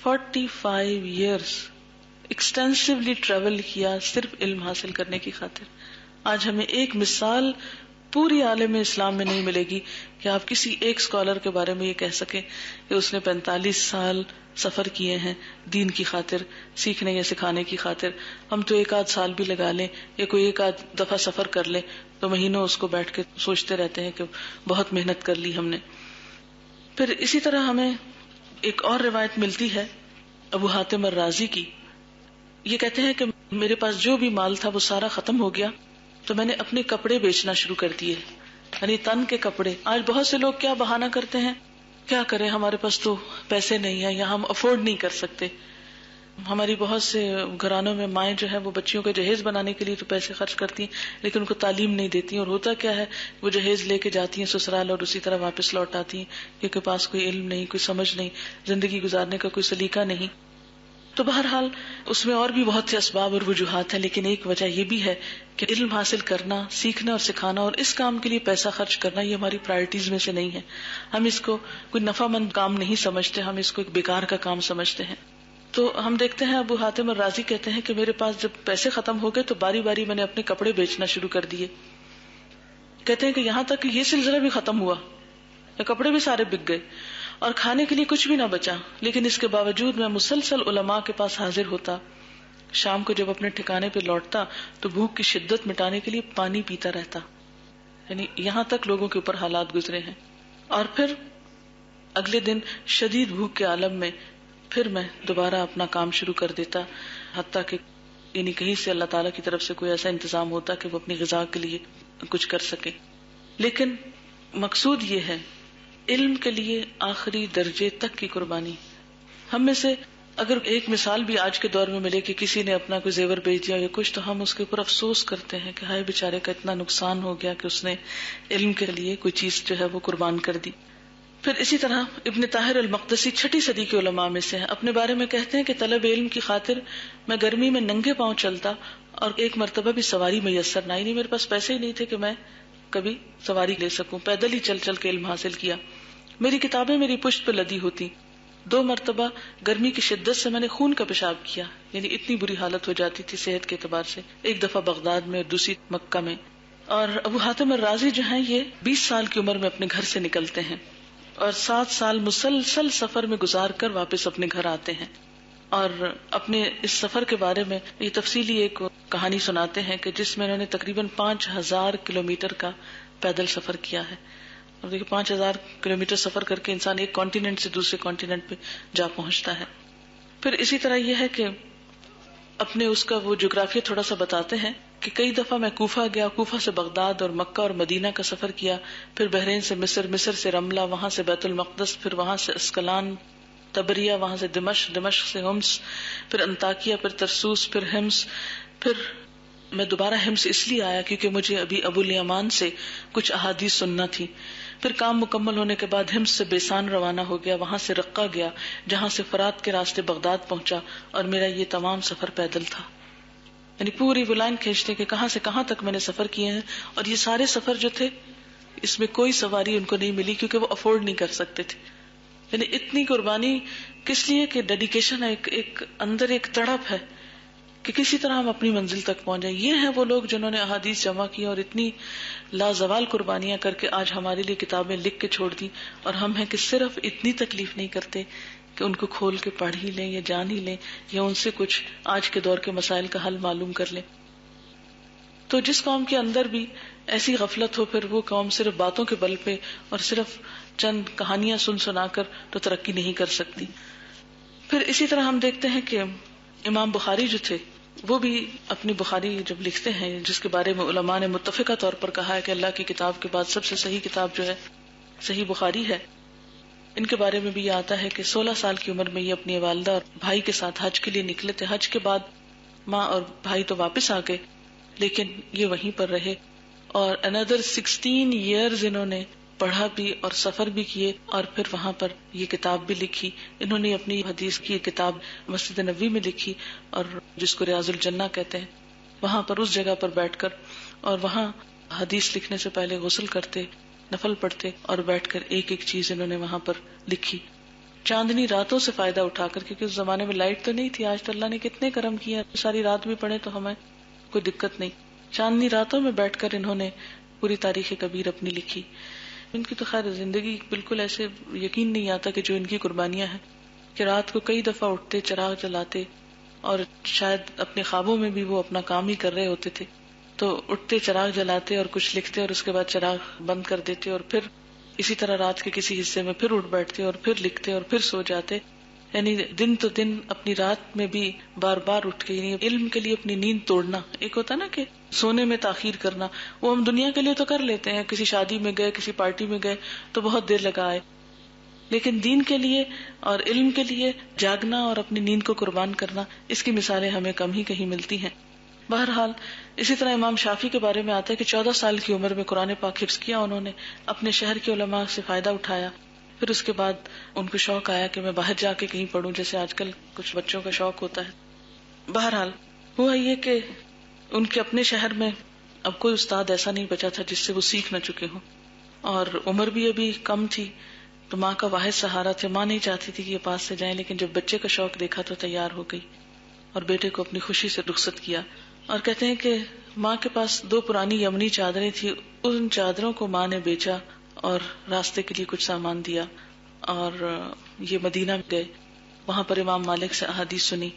45 ایئرز ایکسٹینسولی ٹریول کیا صرف علم حاصل کرنے کی خاطر۔ آج ہمیں ایک مثال پوری عالم اسلام میں نہیں ملے گی کہ آپ کسی ایک اسکالر کے بارے میں یہ کہہ سکیں کہ اس نے 45 سال سفر کیے ہیں دین کی خاطر، سیکھنے یا سکھانے کی خاطر۔ ہم تو 1 آدھ سال بھی لگا لیں یا کوئی 1 آدھ دفعہ سفر کر لیں تو مہینوں اس کو بیٹھ کے سوچتے رہتے ہیں کہ بہت محنت کر لی ہم نے۔ پھر اسی طرح ہمیں ایک اور روایت ملتی ہے ابو حاتم الرازی کی، یہ کہتے ہیں کہ میرے پاس جو بھی مال تھا وہ سارا ختم ہو گیا تو میں نے اپنے کپڑے بیچنا شروع کر دیے، یعنی تن کے کپڑے۔ آج بہت سے لوگ کیا بہانہ کرتے ہیں، کیا کریں ہمارے پاس تو پیسے نہیں ہیں یا ہم افورڈ نہیں کر سکتے۔ ہماری بہت سے گھرانوں میں مائیں جو ہے وہ بچیوں کا جہیز بنانے کے لیے تو پیسے خرچ کرتی ہیں، لیکن ان کو تعلیم نہیں دیتی، اور ہوتا کیا ہے وہ جہیز لے کے جاتی ہیں سسرال اور اسی طرح واپس لوٹ آتی ہیں، کیونکہ پاس کوئی علم نہیں، کوئی سمجھ نہیں، زندگی گزارنے کا کوئی سلیقہ نہیں۔ تو بہرحال اس میں اور بھی بہت سے اسباب اور وجوہات ہیں، لیکن ایک وجہ یہ بھی ہے کہ علم حاصل کرنا، سیکھنا اور سکھانا اور اس کام کے لیے پیسہ خرچ کرنا یہ ہماری پرائرٹیز میں سے نہیں ہے. ہم اس کو کوئی نفع مند کام نہیں سمجھتے، ہم اس کو ایک بیکار کا کام سمجھتے ہیں. تو ہم دیکھتے ہیں ابو حاتم الرازی کہتے ہیں کہ میرے پاس جب پیسے ختم ہو گئے تو باری باری میں نے اپنے کپڑے بیچنا شروع کر دیے. کہتے ہیں کہ یہاں تک کہ یہ سلسلہ بھی ختم ہوا، کپڑے بھی سارے بک گئے اور کھانے کے لیے کچھ بھی نہ بچا، لیکن اس کے باوجود میں مسلسل علماء کے پاس حاضر ہوتا. شام کو جب اپنے ٹھکانے پہ لوٹتا تو بھوک کی شدت مٹانے کے لیے پانی پیتا رہتا. یعنی یہاں تک لوگوں کے اوپر حالات گزرے ہیں. اور پھر اگلے دن شدید بھوک کے عالم میں پھر میں دوبارہ اپنا کام شروع کر دیتا، حتیٰ کہ یعنی کہیں سے اللہ تعالیٰ کی طرف سے کوئی ایسا انتظام ہوتا کہ وہ اپنی غذا کے لیے کچھ کر سکے. لیکن مقصود یہ ہے علم کے لیے آخری درجے تک کی قربانی. ہم میں سے اگر ایک مثال بھی آج کے دور میں ملے کہ کسی نے اپنا کوئی زیور بیچ دیا یا کچھ، تو ہم اس کے اوپر افسوس کرتے ہیں کہ ہائے بیچارے کا اتنا نقصان ہو گیا کہ اس نے علم کے لیے کوئی چیز جو ہے وہ قربان کر دی. پھر اسی طرح ابن طاہر المقدسی 6 صدی کے علماء میں سے ہیں. اپنے بارے میں کہتے ہیں کہ طلب علم کی خاطر میں گرمی میں ننگے پاؤں چلتا اور ایک مرتبہ بھی سواری میسر نہ آئی. نہیں، میرے پاس پیسے ہی نہیں تھے کہ میں کبھی سواری لے سکوں، پیدل ہی چل چل کے علم حاصل کیا. میری کتابیں میری پشت پہ لدی ہوتی. 2 مرتبہ گرمی کی شدت سے میں نے خون کا پیشاب کیا، یعنی اتنی بری حالت ہو جاتی تھی صحت کے اعتبار سے. ایک دفعہ بغداد میں اور دوسری مکہ میں. اور ابو حاتم الرازی جو ہیں یہ 20 سال کی عمر میں اپنے گھر سے نکلتے ہیں اور 7 سال مسلسل سفر میں گزار کر واپس اپنے گھر آتے ہیں. اور اپنے اس سفر کے بارے میں یہ تفصیلی ایک کہانی سناتے ہیں کہ جس میں انہوں نے تقریباً 5000 کلومیٹر کا پیدل سفر کیا ہے. اور دیکھیں 5000 کلومیٹر سفر کر کے انسان ایک کانٹیننٹ سے دوسرے کانٹیننٹ پہ جا پہنچتا ہے. پھر اسی طرح یہ ہے کہ اپنے اس کا وہ جغرافیہ تھوڑا سا بتاتے ہیں کہ کئی دفعہ میں کوفہ گیا، کوفہ سے بغداد اور مکہ اور مدینہ کا سفر کیا، پھر بحرین سے مصر، مصر سے رملہ، وہاں سے بیت المقدس، پھر وہاں سے اسکلان، تبریہ، وہاں سے دمشق، دمشق سے ہمس، پھر انطاکیہ، پھر ترسوس، پھر ہمس. پھر میں دوبارہ ہمس اس لیے آیا کیونکہ مجھے ابھی ابو الیمان سے کچھ احادیث سننا تھی. پھر کام مکمل ہونے کے بعد ہمس سے بیسان روانہ ہو گیا، وہاں سے رقہ گیا، جہاں سے فرات کے راستے بغداد پہنچا، اور میرا یہ تمام سفر پیدل تھا. یعنی پوری وہ لائن کھینچتے کہ کہاں سے کہاں تک میں نے سفر کیے ہیں. اور یہ سارے سفر جو تھے اس میں کوئی سواری ان کو نہیں ملی کیونکہ وہ افورڈ نہیں کر سکتے تھے. یعنی اتنی قربانی کس لیے کہ ڈیڈیکیشن ہے، ایک اندر ایک تڑپ ہے کہ کسی طرح ہم اپنی منزل تک پہنچ جائیں. یہ ہیں وہ لوگ جنہوں نے احادیث جمع کی اور اتنی لازوال قربانیاں کر کے آج ہمارے لیے کتابیں لکھ کے چھوڑ دی. اور ہم ہیں کہ صرف اتنی تکلیف نہیں کرتے کہ ان کو کھول کے پڑھ ہی لیں یا جان ہی لیں یا ان سے کچھ آج کے دور کے مسائل کا حل معلوم کر لیں. تو جس قوم کے اندر بھی ایسی غفلت ہو پھر وہ قوم صرف باتوں کے بل پہ اور صرف چند کہانیاں سنا کر تو ترقی نہیں کر سکتی. پھر اسی طرح ہم دیکھتے ہیں کہ امام بخاری جو تھے وہ بھی اپنی بخاری جب لکھتے ہیں جس کے بارے میں علماء نے متفقہ طور پر کہا ہے کہ اللہ کی کتاب کے بعد سب سے صحیح کتاب جو ہے صحیح بخاری ہے. ان کے بارے میں بھی یہ آتا ہے کہ 16 سال کی عمر میں یہ اپنی والدہ اور بھائی کے ساتھ حج کے لیے نکلے تھے. حج کے بعد ماں اور بھائی تو واپس آ گئے لیکن یہ وہیں پر رہے اور another 16 years انہوں نے پڑھا بھی اور سفر بھی کیے اور پھر وہاں پر یہ کتاب بھی لکھی. انہوں نے اپنی حدیث کی کتاب مسجد نبوی میں لکھی اور جس کو ریاض الجنہ کہتے ہیں. وہاں پر اس جگہ پر بیٹھ کر اور وہاں حدیث لکھنے سے پہلے غسل کرتے، نفل پڑھتے اور بیٹھ کر ایک ایک چیز انہوں نے وہاں پر لکھی. چاندنی راتوں سے فائدہ اٹھا کر، کیونکہ اس زمانے میں لائٹ تو نہیں تھی. آج تو اللہ نے کتنے کرم کیا، ساری رات بھی پڑھے تو ہمیں کوئی دقت نہیں. چاندنی راتوں میں بیٹھ کر انہوں نے پوری تاریخ کبیر اپنی لکھی. ان کی تو خیر زندگی بالکل ایسے یقین نہیں آتا کہ جو ان کی قربانیاں ہیں کہ رات کو کئی دفعہ اٹھتے، چراغ جلاتے اور شاید اپنے خوابوں میں بھی وہ اپنا کام ہی کر رہے ہوتے تھے تو اٹھتے، چراغ جلاتے اور کچھ لکھتے اور اس کے بعد چراغ بند کر دیتے اور پھر اسی طرح رات کے کسی حصے میں پھر اٹھ بیٹھتے اور پھر لکھتے اور پھر سو جاتے. یعنی دن تو دن اپنی رات میں بھی بار بار اٹھ کے، یعنی علم کے لیے اپنی نیند توڑنا. ایک ہوتا نا کہ سونے میں تاخیر کرنا، وہ ہم دنیا کے لیے تو کر لیتے ہیں، کسی شادی میں گئے، کسی پارٹی میں گئے تو بہت دیر لگا آئے، لیکن دین کے لیے اور علم کے لیے جاگنا اور اپنی نیند کو قربان کرنا، اس کی مثالیں ہمیں کم ہی کہیں ملتی ہیں. بہرحال اسی طرح امام شافعی کے بارے میں آتا ہے کہ 14 سال کی عمر میں قرآن پاک حفظ کیا انہوں نے، اپنے شہر کے علماء سے فائدہ اٹھایا، پھر اس کے بعد ان کو شوق آیا کہ میں باہر جا کے کہیں پڑھوں، جیسے آج کل کچھ بچوں کا شوق ہوتا ہے۔ بہرحال ہوا یہ کہ ان کے اپنے شہر میں اب کوئی استاد ایسا نہیں بچا تھا جس سے وہ سیکھ نہ چکے ہوں، اور عمر بھی ابھی کم تھی، تو ماں کا واحد سہارا تھے۔ ماں نہیں چاہتی تھی کہ یہ پاس سے جائیں، لیکن جب بچے کا شوق دیکھا تو تیار ہو گئی اور بیٹے کو اپنی خوشی سے رخصت کیا۔ اور کہتے ہیں کہ ماں کے پاس 2 پرانی یمنی چادریں تھی، ان چادروں کو ماں نے بیچا اور راستے کے لیے کچھ سامان دیا، اور یہ مدینہ گئے، وہاں پر امام مالک سے احادیث سنی،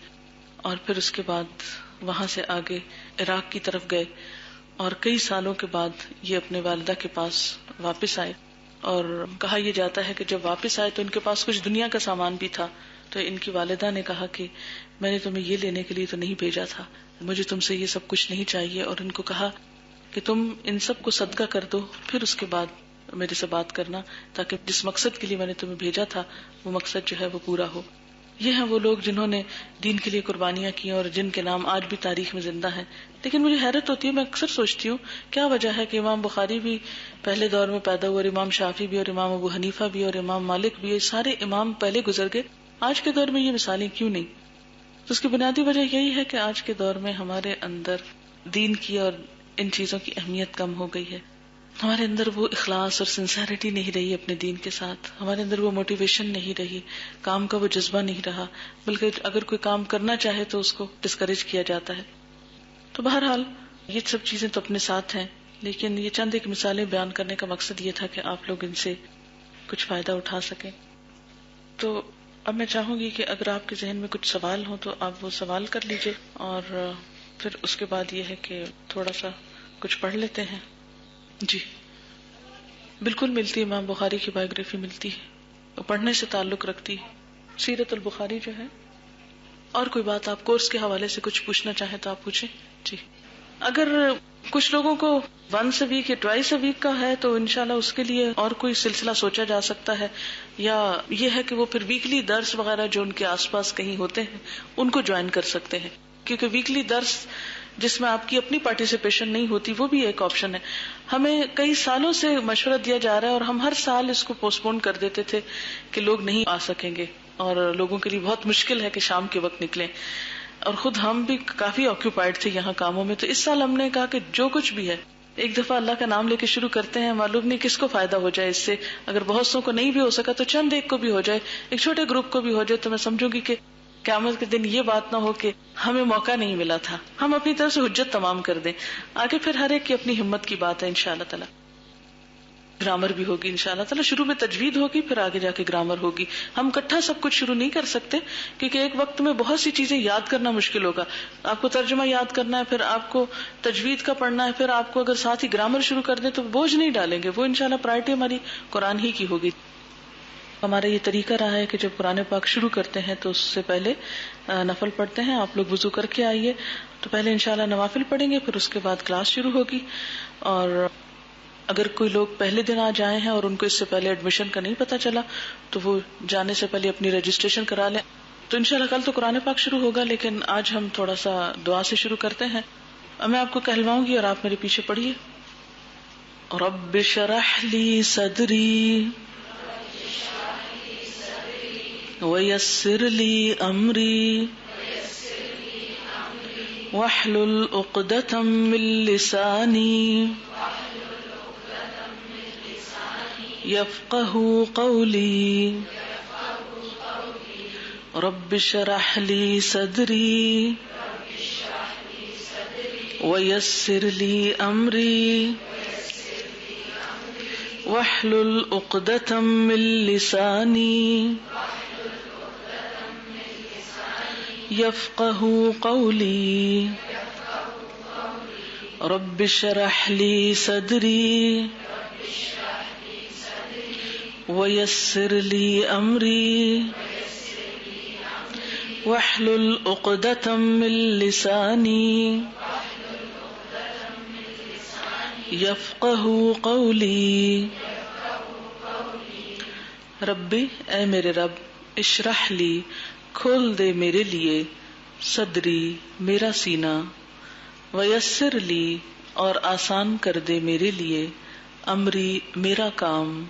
اور پھر اس کے بعد وہاں سے آگے عراق کی طرف گئے، اور کئی سالوں کے بعد یہ اپنے والدہ کے پاس واپس آئے۔ اور کہا یہ جاتا ہے کہ جب واپس آئے تو ان کے پاس کچھ دنیا کا سامان بھی تھا، تو ان کی والدہ نے کہا کہ میں نے تمہیں یہ لینے کے لیے تو نہیں بھیجا تھا، مجھے تم سے یہ سب کچھ نہیں چاہیے، اور ان کو کہا کہ تم ان سب کو صدقہ کر دو، پھر اس کے بعد میرے سے بات کرنا، تاکہ جس مقصد کے لیے میں نے تمہیں بھیجا تھا وہ مقصد جو ہے وہ پورا ہو۔ یہ ہیں وہ لوگ جنہوں نے دین کے لیے قربانیاں کی اور جن کے نام آج بھی تاریخ میں زندہ ہیں۔ لیکن مجھے حیرت ہوتی ہے، میں اکثر سوچتی ہوں کیا وجہ ہے کہ امام بخاری بھی پہلے دور میں پیدا ہوئے، اور امام شافعی بھی، اور امام ابو حنیفہ بھی، اور امام مالک بھی، یہ سارے امام پہلے گزر گئے، آج کے دور میں یہ مثالیں کیوں نہیں؟ تو اس کی بنیادی وجہ یہی ہے کہ آج کے دور میں ہمارے اندر دین کی اور ان چیزوں کی اہمیت کم ہو گئی ہے، ہمارے اندر وہ اخلاص اور سنسیریٹی نہیں رہی اپنے دین کے ساتھ، ہمارے اندر وہ موٹیویشن نہیں رہی، کام کا وہ جذبہ نہیں رہا، بلکہ اگر کوئی کام کرنا چاہے تو اس کو ڈسکریج کیا جاتا ہے۔ تو بہرحال یہ سب چیزیں تو اپنے ساتھ ہیں، لیکن یہ چند ایک مثالیں بیان کرنے کا مقصد یہ تھا کہ آپ لوگ ان سے کچھ فائدہ اٹھا سکیں۔ تو اب میں چاہوں گی کہ اگر آپ کے ذہن میں کچھ سوال ہوں تو آپ وہ سوال کر لیجئے، اور پھر اس کے بعد یہ ہے کہ تھوڑا سا کچھ پڑھ لیتے ہیں۔ جی بالکل ملتی ہے، امام بخاری کی بائیوگرافی ملتی ہے، وہ پڑھنے سے تعلق رکھتی ہے، سیرت البخاری جو ہے۔ اور کوئی بات آپ کورس کے حوالے سے کچھ پوچھنا چاہیں تو آپ پوچھیں۔ جی اگر کچھ لوگوں کو ونس اے ویک یا ٹوائس اے ویک کا ہے تو انشاءاللہ اس کے لیے اور کوئی سلسلہ سوچا جا سکتا ہے، یا یہ ہے کہ وہ پھر ویکلی درس وغیرہ جو ان کے آس پاس کہیں ہوتے ہیں ان کو جوائن کر سکتے ہیں، کیونکہ ویکلی درس جس میں آپ کی اپنی پارٹیسپیشن نہیں ہوتی وہ بھی ایک آپشن ہے۔ ہمیں کئی سالوں سے مشورہ دیا جا رہا ہے اور ہم ہر سال اس کو پوسٹ پون کر دیتے تھے کہ لوگ نہیں آ سکیں گے، اور لوگوں کے لیے بہت مشکل ہے کہ شام کے وقت نکلیں، اور خود ہم بھی کافی آکوپائڈ تھے یہاں کاموں میں۔ تو اس سال ہم نے کہا کہ جو کچھ بھی ہے ایک دفعہ اللہ کا نام لے کے شروع کرتے ہیں، معلوم نہیں کس کو فائدہ ہو جائے اس سے، اگر بہت سو کو نہیں بھی ہو سکا تو چند ایک کو بھی ہو جائے، ایک چھوٹے گروپ کو بھی ہو جائے، تو میں سمجھوں گی کہ قیامت کے دن یہ بات نہ ہو کہ ہمیں موقع نہیں ملا تھا، ہم اپنی طرف سے حجت تمام کر دیں۔ آگے پھر ہر ایک کی اپنی ہمت کی بات ہے انشاءاللہ تعالی۔ گرامر بھی ہوگی انشاءاللہ تعالی، شروع میں تجوید ہوگی پھر آگے جا کے گرامر ہوگی۔ ہم کٹھا سب کچھ شروع نہیں کر سکتے کیونکہ ایک وقت میں بہت سی چیزیں یاد کرنا مشکل ہوگا، آپ کو ترجمہ یاد کرنا ہے، پھر آپ کو تجوید کا پڑھنا ہے، پھر آپ کو اگر ساتھ ہی گرامر شروع کر دیں تو بوجھ نہیں ڈالیں گے، وہ انشاءاللہ پرائرٹی ہماری قرآن ہی کی ہوگی۔ ہمارا یہ طریقہ رہا ہے کہ جب قرآن پاک شروع کرتے ہیں تو اس سے پہلے نفل پڑھتے ہیں، آپ لوگ وضو کر کے آئیے، تو پہلے انشاءاللہ نوافل پڑھیں گے، پھر اس کے بعد کلاس شروع ہوگی۔ اور اگر کوئی لوگ پہلے دن آ جائے ہیں اور ان کو اس سے پہلے ایڈمیشن کا نہیں پتا چلا تو وہ جانے سے پہلے اپنی رجسٹریشن کرا لیں۔ تو انشاءاللہ کل تو قرآن پاک شروع ہوگا، لیکن آج ہم تھوڑا سا دعا سے شروع کرتے ہیں۔ اب میں آپ کو کہلواؤں گی اور آپ میرے پیچھے پڑھیے۔ رب اشرح لی صدری ویسر لی امری واحلل عقدۃ من لسانی یفقہوا قولی رب اشرح لی صدری ویسر لی امری واحلل عقدۃ من لسانی یفقہوا قولی رب اشرح لی صدری ویسر لی امری واحلل عقدۃ من لسانی یفقہوا قولی۔ ربی اے میرے رب، اشرح لی کھول دے میرے لیے، صدری میرا سینہ، ویسر لی اور آسان کر دے میرے لیے، امری میرا کام،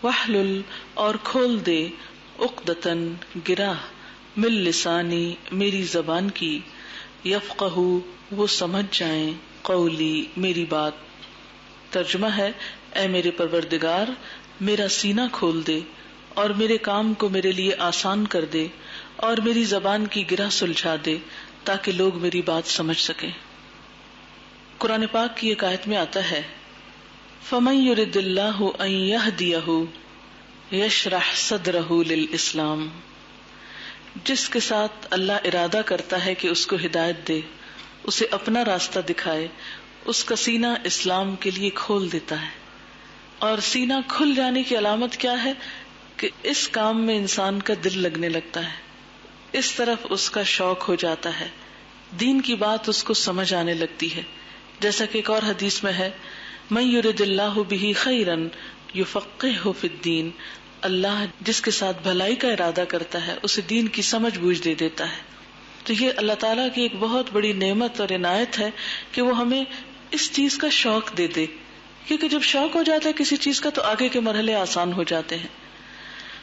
وحلل اور کھول دے عقدتن گرہ من لسانی میری زبان کی یفقہو وہ سمجھ جائیں قولی میری بات. ترجمہ ہے اے میرے پروردگار میرا سینہ کھول دے اور میرے کام کو میرے لیے آسان کر دے اور میری زبان کی گرہ سلجھا دے تاکہ لوگ میری بات سمجھ سکیں. قرآن پاک کی ایک آیت میں آتا ہے فَمَن يُرِدِ اللَّهُ أَن يَهْدِيَهُ يَشْرَحْ صَدْرَهُ لِلْإِسْلَامِ. جس کے ساتھ اللہ ارادہ کرتا ہے کہ اس کو ہدایت دے، اسے اپنا راستہ دکھائے، اس کا سینہ اسلام کے لیے کھول دیتا ہے. اور سینہ کھل جانے کی علامت کیا ہے کہ اس کام میں انسان کا دل لگنے لگتا ہے، اس طرف اس کا شوق ہو جاتا ہے، دین کی بات اس کو سمجھ آنے لگتی ہے. جیسا کہ ایک اور حدیث میں ہے من یرد اللہ بہ خیرا یفقہہ فی الدین. اللہ جس کے ساتھ بھلائی کا ارادہ کرتا ہے اسے دین کی سمجھ بوجھ دے دیتا ہے. تو یہ اللہ تعالیٰ کی ایک بہت بڑی نعمت اور عنایت ہے کہ وہ ہمیں اس چیز کا شوق دے دے، کیونکہ جب شوق ہو جاتا ہے کسی چیز کا تو آگے کے مرحلے آسان ہو جاتے ہیں.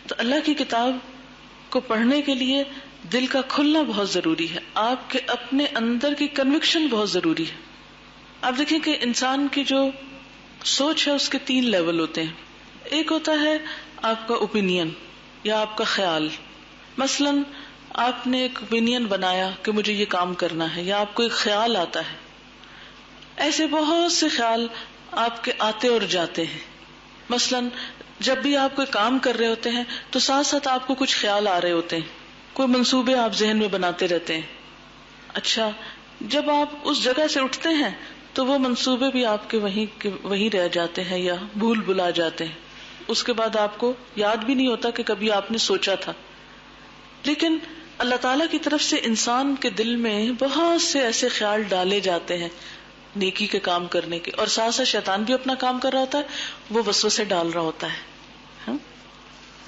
تو اللہ کی کتاب کو پڑھنے کے لیے دل کا کھلنا بہت ضروری ہے، آپ کے اپنے اندر کی کنوکشن بہت ضروری ہے. آپ دیکھیں کہ انسان کی جو سوچ ہے اس کے 3 لیول ہوتے ہیں. ایک ہوتا ہے آپ کا اوپینین یا آپ کا خیال. مثلا آپ نے ایک اوپینین بنایا کہ مجھے یہ کام کرنا ہے، یا آپ کو ایک خیال آتا ہے. ایسے بہت سے خیال آپ کے آتے اور جاتے ہیں. مثلا جب بھی آپ کوئی کام کر رہے ہوتے ہیں تو ساتھ ساتھ آپ کو کچھ خیال آ رہے ہوتے ہیں، کوئی منصوبے آپ ذہن میں بناتے رہتے ہیں. اچھا جب آپ اس جگہ سے اٹھتے ہیں تو وہ منصوبے بھی آپ کے وہیں رہ جاتے ہیں یا بھول بھلا جاتے ہیں. اس کے بعد آپ کو یاد بھی نہیں ہوتا کہ کبھی آپ نے سوچا تھا. لیکن اللہ تعالیٰ کی طرف سے انسان کے دل میں بہت سے ایسے خیال ڈالے جاتے ہیں نیکی کے کام کرنے کے، اور ساتھ ساتھ شیطان بھی اپنا کام کر رہا ہوتا ہے، وہ وسوسے ڈال رہا ہوتا ہے.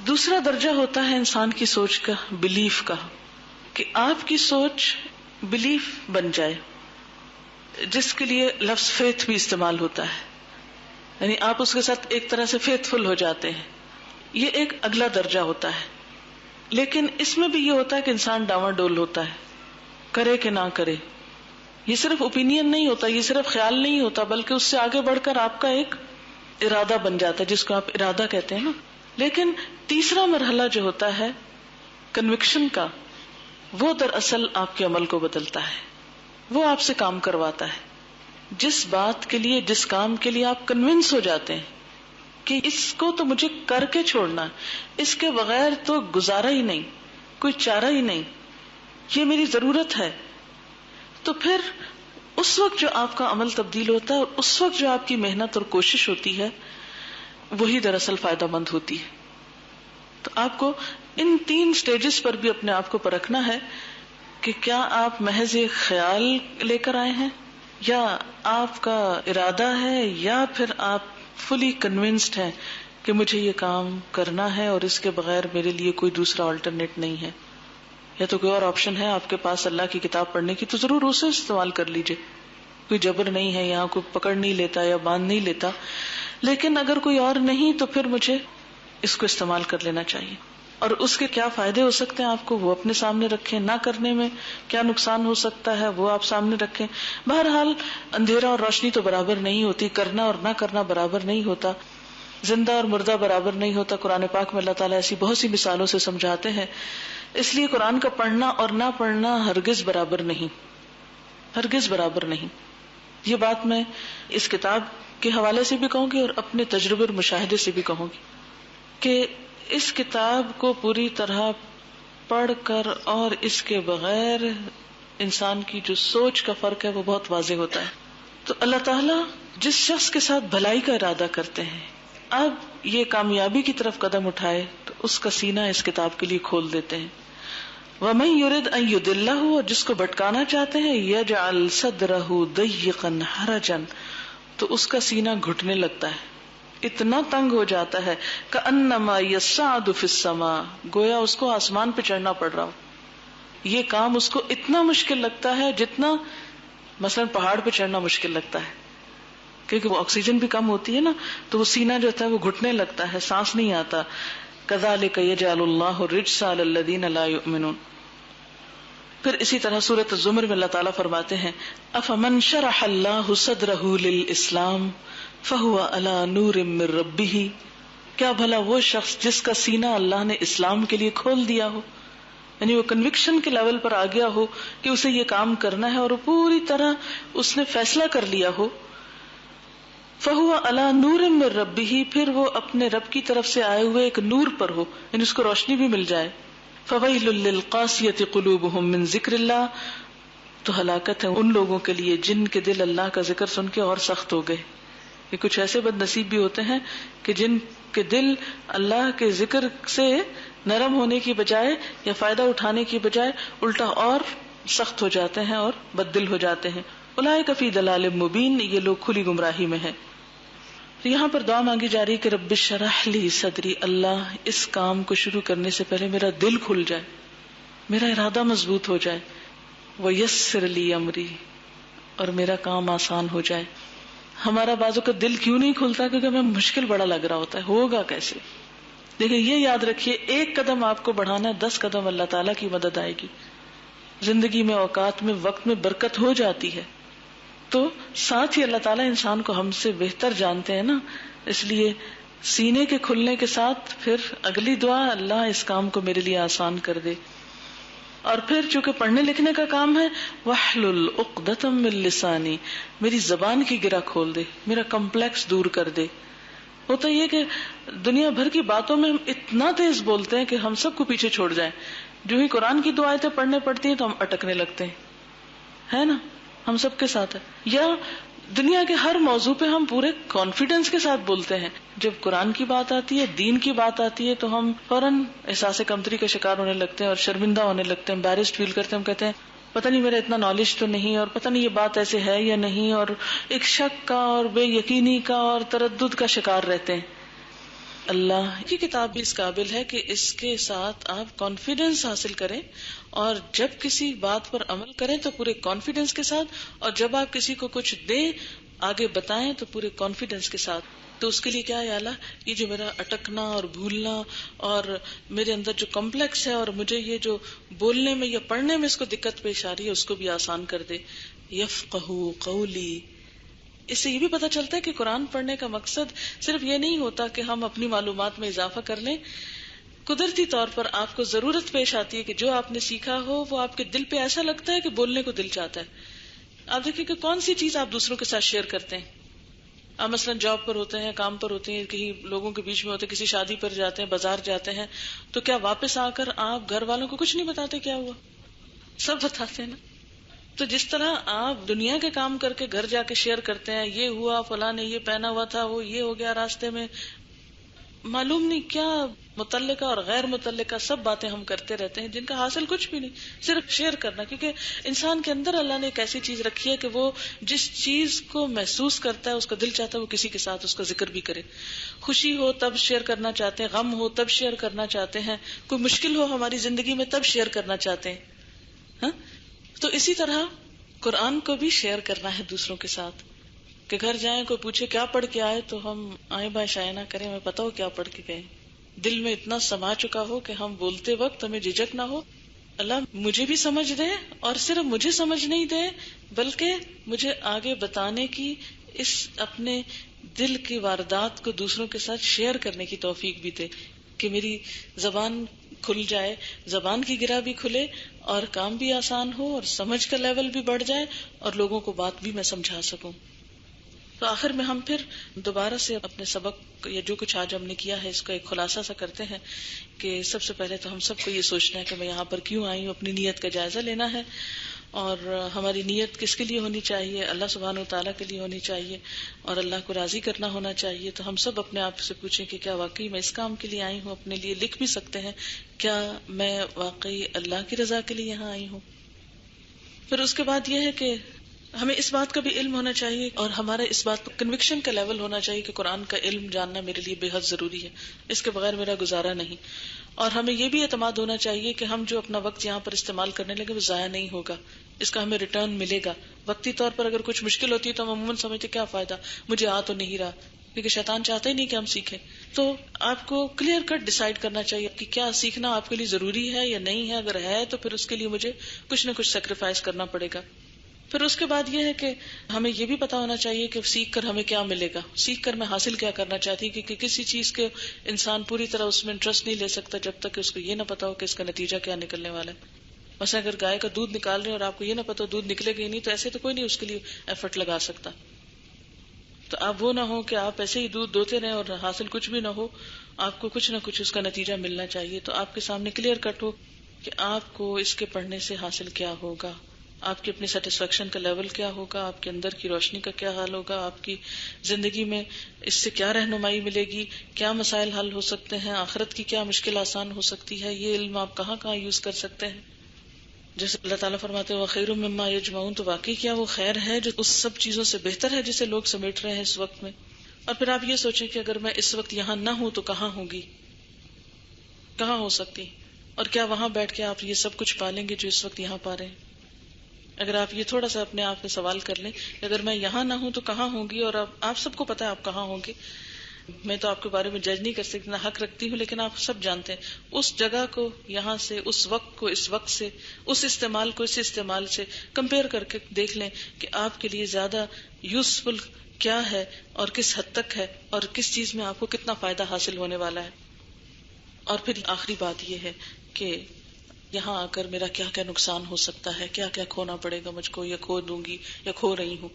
دوسرا درجہ ہوتا ہے انسان کی سوچ کا، بلیف کا، کہ آپ کی سوچ بلیف بن جائے، جس کے لیے لفظ فیتھ بھی استعمال ہوتا ہے، یعنی آپ اس کے ساتھ ایک طرح سے فیتھ فل ہو جاتے ہیں. یہ ایک اگلا درجہ ہوتا ہے. لیکن اس میں بھی یہ ہوتا ہے کہ انسان ڈاواں ڈول ہوتا ہے، کرے کہ نہ کرے. یہ صرف اوپینین نہیں ہوتا، یہ صرف خیال نہیں ہوتا، بلکہ اس سے آگے بڑھ کر آپ کا ایک ارادہ بن جاتا ہے، جس کو آپ ارادہ کہتے ہیں نا. لیکن تیسرا مرحلہ جو ہوتا ہے کنوکشن کا، وہ دراصل آپ کے عمل کو بدلتا ہے، وہ آپ سے کام کرواتا ہے. جس بات کے لیے، جس کام کے لیے آپ کنونس ہو جاتے ہیں کہ اس کو تو مجھے کر کے چھوڑنا ہے، اس کے بغیر تو گزارا ہی نہیں، کوئی چارہ ہی نہیں، یہ میری ضرورت ہے، تو پھر اس وقت جو آپ کا عمل تبدیل ہوتا ہے اور اس وقت جو آپ کی محنت اور کوشش ہوتی ہے وہی دراصل فائدہ مند ہوتی ہے. تو آپ کو ان 3 سٹیجز پر بھی اپنے آپ کو پرکھنا ہے کہ کیا آپ محض ایک خیال لے کر آئے ہیں، یا آپ کا ارادہ ہے، یا پھر آپ فلی کنونسڈ ہیں کہ مجھے یہ کام کرنا ہے اور اس کے بغیر میرے لیے کوئی دوسرا آلٹرنیٹ نہیں ہے. یا تو کوئی اور آپشن ہے آپ کے پاس اللہ کی کتاب پڑھنے کی تو ضرور اسے استعمال کر لیجئے، کوئی جبر نہیں ہے، یہاں کوئی پکڑ نہیں لیتا یا باندھ نہیں لیتا. لیکن اگر کوئی اور نہیں تو پھر مجھے اس کو استعمال کر لینا چاہیے. اور اس کے کیا فائدے ہو سکتے ہیں آپ کو وہ اپنے سامنے رکھیں، نہ کرنے میں کیا نقصان ہو سکتا ہے وہ آپ سامنے رکھیں. بہرحال اندھیرا اور روشنی تو برابر نہیں ہوتی، کرنا اور نہ کرنا برابر نہیں ہوتا، زندہ اور مردہ برابر نہیں ہوتا. قرآن پاک میں اللہ تعالیٰ ایسی بہت سی مثالوں سے سمجھاتے ہیں. اس لیے قرآن کا پڑھنا اور نہ پڑھنا ہرگز برابر نہیں، ہرگز برابر نہیں. یہ بات میں اس کتاب کے حوالے سے بھی کہوں گی اور اپنے تجربے اور مشاہدے سے بھی کہوں گی کہ اس کتاب کو پوری طرح پڑھ کر اور اس کے بغیر انسان کی جو سوچ کا فرق ہے وہ بہت واضح ہوتا ہے. تو اللہ تعالیٰ جس شخص کے ساتھ بھلائی کا ارادہ کرتے ہیں، اب یہ کامیابی کی طرف قدم اٹھائے تو اس کا سینہ اس کتاب کے لیے کھول دیتے ہیں. وَمَن يُرِدْ أَن يُضِلَّهُ، اور جس کو بھٹکانا چاہتے ہیں، يَجْعَلْ صَدْرَهُ ضَيِّقًا حَرَجًا، تو اس کا سینہ گھٹنے لگتا ہے، اتنا تنگ ہو جاتا ہے كَأَنَّمَا يَصَّعَدُ فِي السَّمَاءِ، گویا اس کو آسمان پہ چڑھنا پڑ رہا ہو. یہ کام اس کو اتنا مشکل لگتا ہے جتنا مثلا پہاڑ پہ چڑھنا مشکل لگتا ہے. کیونکہ وہ آکسیجن بھی کم ہوتی ہے نا، تو وہ سینہ جو ہوتا ہے وہ گھٹنے لگتا ہے، سانس نہیں آتا. کذالک یجعل اللہ الرجس علی الذین لا یؤمنون. پھر اسی طرح سورۃ الزمر میں اللہ تعالیٰ فرماتے ہیں افمن شرح اللہ صدرہ للاسلام فہو علی نور من ربہ، کیا بھلا وہ شخص جس کا سینہ اللہ نے اسلام کے لیے کھول دیا ہو، یعنی وہ کنوکشن کے لیول پر آ گیا ہو کہ اسے یہ کام کرنا ہے اور وہ پوری طرح اس نے فیصلہ کر لیا ہو. فہو علی نور من ربہ، پھر وہ اپنے رب کی طرف سے آئے ہوئے ایک نور پر ہو، یعنی اس کو روشنی بھی مل جائے. فویل للقاسیۃ قلوبہم من ذکر اللہ، تو ہلاکت ہے ان لوگوں کے لیے جن کے دل اللہ کا ذکر سن کے اور سخت ہو گئے. کہ کچھ ایسے بد نصیب بھی ہوتے ہیں کہ جن کے دل اللہ کے ذکر سے نرم ہونے کی بجائے یا فائدہ اٹھانے کی بجائے الٹا اور سخت ہو جاتے ہیں اور بد دل ہو جاتے ہیں. اولئک فی ضلال مبین، یہ لوگ کھلی گمراہی میں ہیں. تو یہاں پر دعا مانگی جا رہی کہ رب اشرح لی صدری، اللہ اس کام کو شروع کرنے سے پہلے میرا دل کھل جائے، میرا ارادہ مضبوط ہو جائے. ویسر لی امری، اور میرا کام آسان ہو جائے. ہمارا بازو کا دل کیوں نہیں کھلتا؟ کیونکہ ہمیں مشکل بڑا لگ رہا ہوتا ہے، ہوگا کیسے. دیکھیں یہ یاد رکھیے، ایک قدم آپ کو بڑھانا ہے، 10 قدم اللہ تعالیٰ کی مدد آئے گی. زندگی میں، اوقات میں، وقت میں برکت ہو جاتی ہے. تو ساتھ ہی اللہ تعالیٰ انسان کو ہم سے بہتر جانتے ہیں نا، اس لیے سینے کے کھلنے کے ساتھ پھر اگلی دعا، اللہ اس کام کو میرے لیے آسان کر دے. اور پھر چونکہ پڑھنے لکھنے کا کام ہے، وَاحْلُلْ عُقْدَةً مِّن لِّسَانِي، میری زبان کی گرہ کھول دے، میرا کمپلیکس دور کر دے. ہوتا یہ کہ دنیا بھر کی باتوں میں ہم اتنا تیز بولتے ہیں کہ ہم سب کو پیچھے چھوڑ جائیں. جو ہی قرآن کی دو آیتیں پڑھنے پڑتی ہیں تو ہم اٹکنے لگتے ہیں، ہے نا؟ ہم سب کے ساتھ ہے. یا دنیا کے ہر موضوع پہ ہم پورے کانفیڈنس کے ساتھ بولتے ہیں، جب قرآن کی بات آتی ہے، دین کی بات آتی ہے، تو ہم فوراً احساس کمتری کا شکار ہونے لگتے ہیں اور شرمندہ ہونے لگتے ہیں، امبیرسڈ فیل کرتے ہیں. ہم کہتے ہیں پتہ نہیں میرا اتنا نالج تو نہیں، اور پتہ نہیں یہ بات ایسے ہے یا نہیں، اور ایک شک کا اور بے یقینی کا اور تردد کا شکار رہتے ہیں. اللہ کی کتاب بھی اس قابل ہے کہ اس کے ساتھ آپ کانفیڈنس حاصل کریں، اور جب کسی بات پر عمل کریں تو پورے کانفیڈنس کے ساتھ، اور جب آپ کسی کو کچھ دیں، آگے بتائیں تو پورے کانفیڈنس کے ساتھ. تو اس کے لیے کیا ہے، اللہ یہ جو میرا اٹکنا اور بھولنا اور میرے اندر جو کمپلیکس ہے اور مجھے یہ جو بولنے میں یا پڑھنے میں اس کو دقت پیش آ رہی ہے، اس کو بھی آسان کر دے. یفقہوا قولی. اس سے یہ بھی پتہ چلتا ہے کہ قرآن پڑھنے کا مقصد صرف یہ نہیں ہوتا کہ ہم اپنی معلومات میں اضافہ کر لیں. قدرتی طور پر آپ کو ضرورت پیش آتی ہے کہ جو آپ نے سیکھا ہو وہ آپ کے دل پہ ایسا لگتا ہے کہ بولنے کو دل چاہتا ہے. آپ دیکھیں کہ کون سی چیز آپ دوسروں کے ساتھ شیئر کرتے ہیں. آپ مثلا جاب پر ہوتے ہیں، کام پر ہوتے ہیں، کہیں لوگوں کے بیچ میں ہوتے ہیں، کسی شادی پر جاتے ہیں، بازار جاتے ہیں، تو کیا واپس آ کر آپ گھر والوں کو کچھ نہیں بتاتے کیا ہوا؟ سب بتاتے ہیں نا. تو جس طرح آپ دنیا کے کام کر کے گھر جا کے شیئر کرتے ہیں، یہ ہوا، فلاں نے یہ پہنا ہوا تھا، وہ یہ ہو گیا راستے میں، معلوم نہیں کیا متعلقہ اور غیر متعلقہ سب باتیں ہم کرتے رہتے ہیں جن کا حاصل کچھ بھی نہیں، صرف شیئر کرنا. کیونکہ انسان کے اندر اللہ نے ایک ایسی چیز رکھی ہے کہ وہ جس چیز کو محسوس کرتا ہے اس کا دل چاہتا ہے وہ کسی کے ساتھ اس کا ذکر بھی کرے. خوشی ہو تب شیئر کرنا چاہتے ہیں، غم ہو تب شیئر کرنا چاہتے ہیں، کوئی مشکل ہو ہماری زندگی میں تب شیئر کرنا چاہتے ہیں. ہاں، تو اسی طرح قرآن کو بھی شیئر کرنا ہے دوسروں کے ساتھ. کہ گھر جائیں کوئی پوچھے کیا پڑھ کے آئے تو ہم آئیں بائیں شائع نہ کریں، ہمیں پتا ہو کیا پڑھ کے گئے، دل میں اتنا سما چکا ہو کہ ہم بولتے وقت ہمیں جھجک نہ ہو. اللہ مجھے بھی سمجھ دے، اور صرف مجھے سمجھ نہیں دے بلکہ مجھے آگے بتانے کی، اس اپنے دل کی واردات کو دوسروں کے ساتھ شیئر کرنے کی توفیق بھی دے، کہ میری زبان کھل جائے، زبان کی گرہ بھی کھلے اور کام بھی آسان ہو اور سمجھ کا لیول بھی بڑھ جائے اور لوگوں کو بات بھی میں سمجھا سکوں. تو آخر میں ہم پھر دوبارہ سے اپنے سبق یا جو کچھ آج ہم نے کیا ہے اس کا ایک خلاصہ سا کرتے ہیں کہ سب سے پہلے تو ہم سب کو یہ سوچنا ہے کہ میں یہاں پر کیوں آئی ہوں، اپنی نیت کا جائزہ لینا ہے، اور ہماری نیت کس کے لیے ہونی چاہیے، اللہ سبحانہ وتعالیٰ کے لیے ہونی چاہیے اور اللہ کو راضی کرنا ہونا چاہیے. تو ہم سب اپنے آپ سے پوچھیں کہ کیا واقعی میں اس کام کے لیے آئی ہوں، اپنے لیے لکھ بھی سکتے ہیں کیا میں واقعی اللہ کی رضا کے لیے یہاں آئی ہوں. پھر اس کے بعد یہ ہے کہ ہمیں اس بات کا بھی علم ہونا چاہیے اور ہمارا اس بات پر کنوکشن کا لیول ہونا چاہیے کہ قرآن کا علم جاننا میرے لیے بے حد ضروری ہے، اس کے بغیر میرا گزارا نہیں. اور ہمیں یہ بھی اعتماد ہونا چاہیے کہ ہم جو اپنا وقت یہاں پر استعمال کرنے لگے وہ ضائع نہیں ہوگا، اس کا ہمیں ریٹرن ملے گا. وقتی طور پر اگر کچھ مشکل ہوتی ہے تو ہم عموماً سمجھتے کیا فائدہ, مجھے آ تو نہیں رہا, کیونکہ شیطان چاہتا ہی نہیں کہ ہم سیکھیں. تو آپ کو کلیئر کٹ ڈیسائیڈ کرنا چاہیے کہ کیا سیکھنا آپ کے لیے ضروری ہے یا نہیں ہے. اگر ہے تو پھر اس کے لیے مجھے کچھ نہ کچھ سیکریفائس کرنا پڑے گا. پھر اس کے بعد یہ ہے کہ ہمیں یہ بھی پتا ہونا چاہیے کہ سیکھ کر ہمیں کیا ملے گا, سیکھ کر میں حاصل کیا کرنا چاہتی, کیونکہ کسی چیز کے انسان پوری طرح اس میں انٹرسٹ نہیں لے سکتا جب تک کہ اس کو یہ نہ پتا ہو کہ اس کا نتیجہ کیا نکلنے والا ہے. مثلا اگر گائے کا دودھ نکال رہے ہیں اور آپ کو یہ نہ پتا دودھ نکلے گا ہی نہیں, تو ایسے تو کوئی نہیں اس کے لیے ایفرٹ لگا سکتا. تو آپ وہ نہ ہو کہ آپ ایسے ہی دودھ دوتے رہیں اور حاصل کچھ بھی نہ ہو, آپ کو کچھ نہ کچھ اس کا نتیجہ ملنا چاہیے. تو آپ کے سامنے کلیئر کٹ ہو کہ آپ کو اس کے پڑھنے سے حاصل کیا ہوگا, آپ کی اپنی سیٹسفیکشن کا لیول کیا ہوگا, آپ کے اندر کی روشنی کا کیا حال ہوگا, آپ کی زندگی میں اس سے کیا رہنمائی ملے گی, کیا مسائل حل ہو سکتے ہیں, آخرت کی کیا مشکل آسان ہو سکتی ہے. یہ علم آپ کہاں کہاں یوز کر سکتے ہیں. جیسے اللہ تعالیٰ فرماتے ہیں وَخَيْرٌ مِّمَّا يَجْمَعُونَ, تو واقعی کیا وہ خیر ہے جو اس سب چیزوں سے بہتر ہے جسے لوگ سمیٹ رہے ہیں اس وقت میں. اور پھر آپ یہ سوچیں کہ اگر میں اس وقت یہاں نہ ہوں تو کہاں ہوگی, کہاں ہو سکتی, اور کیا وہاں بیٹھ کے آپ یہ سب کچھ پالیں گے جو اس وقت یہاں پا رہے ہیں. اگر آپ یہ تھوڑا سا اپنے آپ سے سوال کر لیں کہ اگر میں یہاں نہ ہوں تو کہاں ہوں گی, اور آپ سب کو پتا ہے آپ کہاں ہوں گے. میں تو آپ کے بارے میں جج نہیں کر سکتی, نہ حق رکھتی ہوں, لیکن آپ سب جانتے ہیں اس جگہ کو یہاں سے, اس وقت کو اس وقت سے, اس استعمال کو اس استعمال سے کمپیئر کر کے دیکھ لیں کہ آپ کے لیے زیادہ یوزفل کیا ہے اور کس حد تک ہے, اور کس چیز میں آپ کو کتنا فائدہ حاصل ہونے والا ہے. اور پھر آخری بات یہ ہے کہ یہاں آ کر میرا کیا کیا نقصان ہو سکتا ہے, کیا کیا کھونا پڑے گا مجھ کو, یا کھو دوں گی یا کھو رہی ہوں.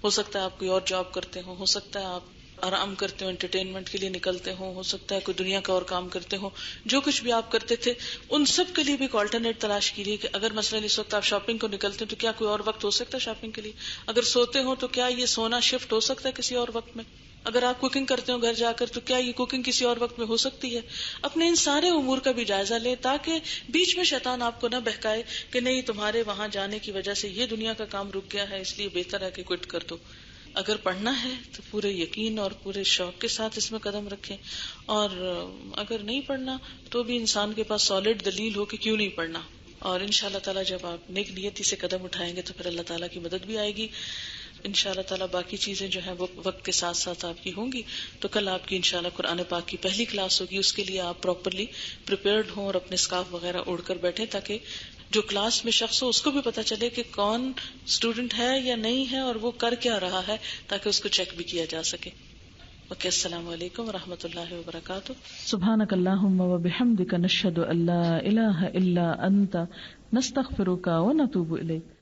ہو سکتا ہے آپ کوئی اور جاب کرتے ہو سکتا ہے آپ آرام کرتے ہو, انٹرٹینمنٹ کے لیے نکلتے ہو سکتا ہے کوئی دنیا کا اور کام کرتے ہو. جو کچھ بھی آپ کرتے تھے ان سب کے لیے بھی ایک آلٹرنیٹ تلاش کیجیے کہ اگر مثلا اس وقت آپ شاپنگ کو نکلتے ہیں تو کیا کوئی اور وقت ہو سکتا ہے شاپنگ کے لیے. اگر سوتے ہو تو کیا یہ سونا شفٹ ہو سکتا ہے کسی اور وقت میں. اگر آپ کوکنگ کرتے ہو گھر جا کر تو کیا یہ کوکنگ کسی اور وقت میں ہو سکتی ہے. اپنے ان سارے امور کا بھی جائزہ لیں تاکہ بیچ میں شیطان آپ کو نہ بہکائے کہ نہیں تمہارے وہاں جانے کی وجہ سے یہ دنیا کا کام رک گیا ہے, اس لیے بہتر ہے کہ کوئٹ کر دو. اگر پڑھنا ہے تو پورے یقین اور پورے شوق کے ساتھ اس میں قدم رکھیں, اور اگر نہیں پڑھنا تو بھی انسان کے پاس سالڈ دلیل ہو کہ کیوں نہیں پڑھنا. اور انشاءاللہ تعالیٰ جب آپ نیک نیتی سے قدم اٹھائیں گے تو پھر اللہ تعالیٰ کی مدد بھی آئے گی. انشاءاللہ تعالیٰ باقی چیزیں جو ہیں وہ وقت کے ساتھ ساتھ آپ کی ہوں گی. تو کل آپ کی انشاءاللہ قرآن پاک کی پہلی کلاس ہوگی, اس کے لیے آپ پراپرلی پریپیئرڈ ہوں اور اپنے اسکارف وغیرہ اوڑھ کر بیٹھیں تاکہ جو کلاس میں شخص ہو اس کو بھی پتا چلے کہ کون اسٹوڈنٹ ہے یا نہیں ہے اور وہ کر کیا رہا ہے, تاکہ اس کو چیک بھی کیا جا سکے. اوکے, السلام علیکم ورحمۃ اللہ وبرکاتہ. سبحانک اللہم وبحمدک نشہد ان لا الہ الا انت نستغفرک ونتوب الیک.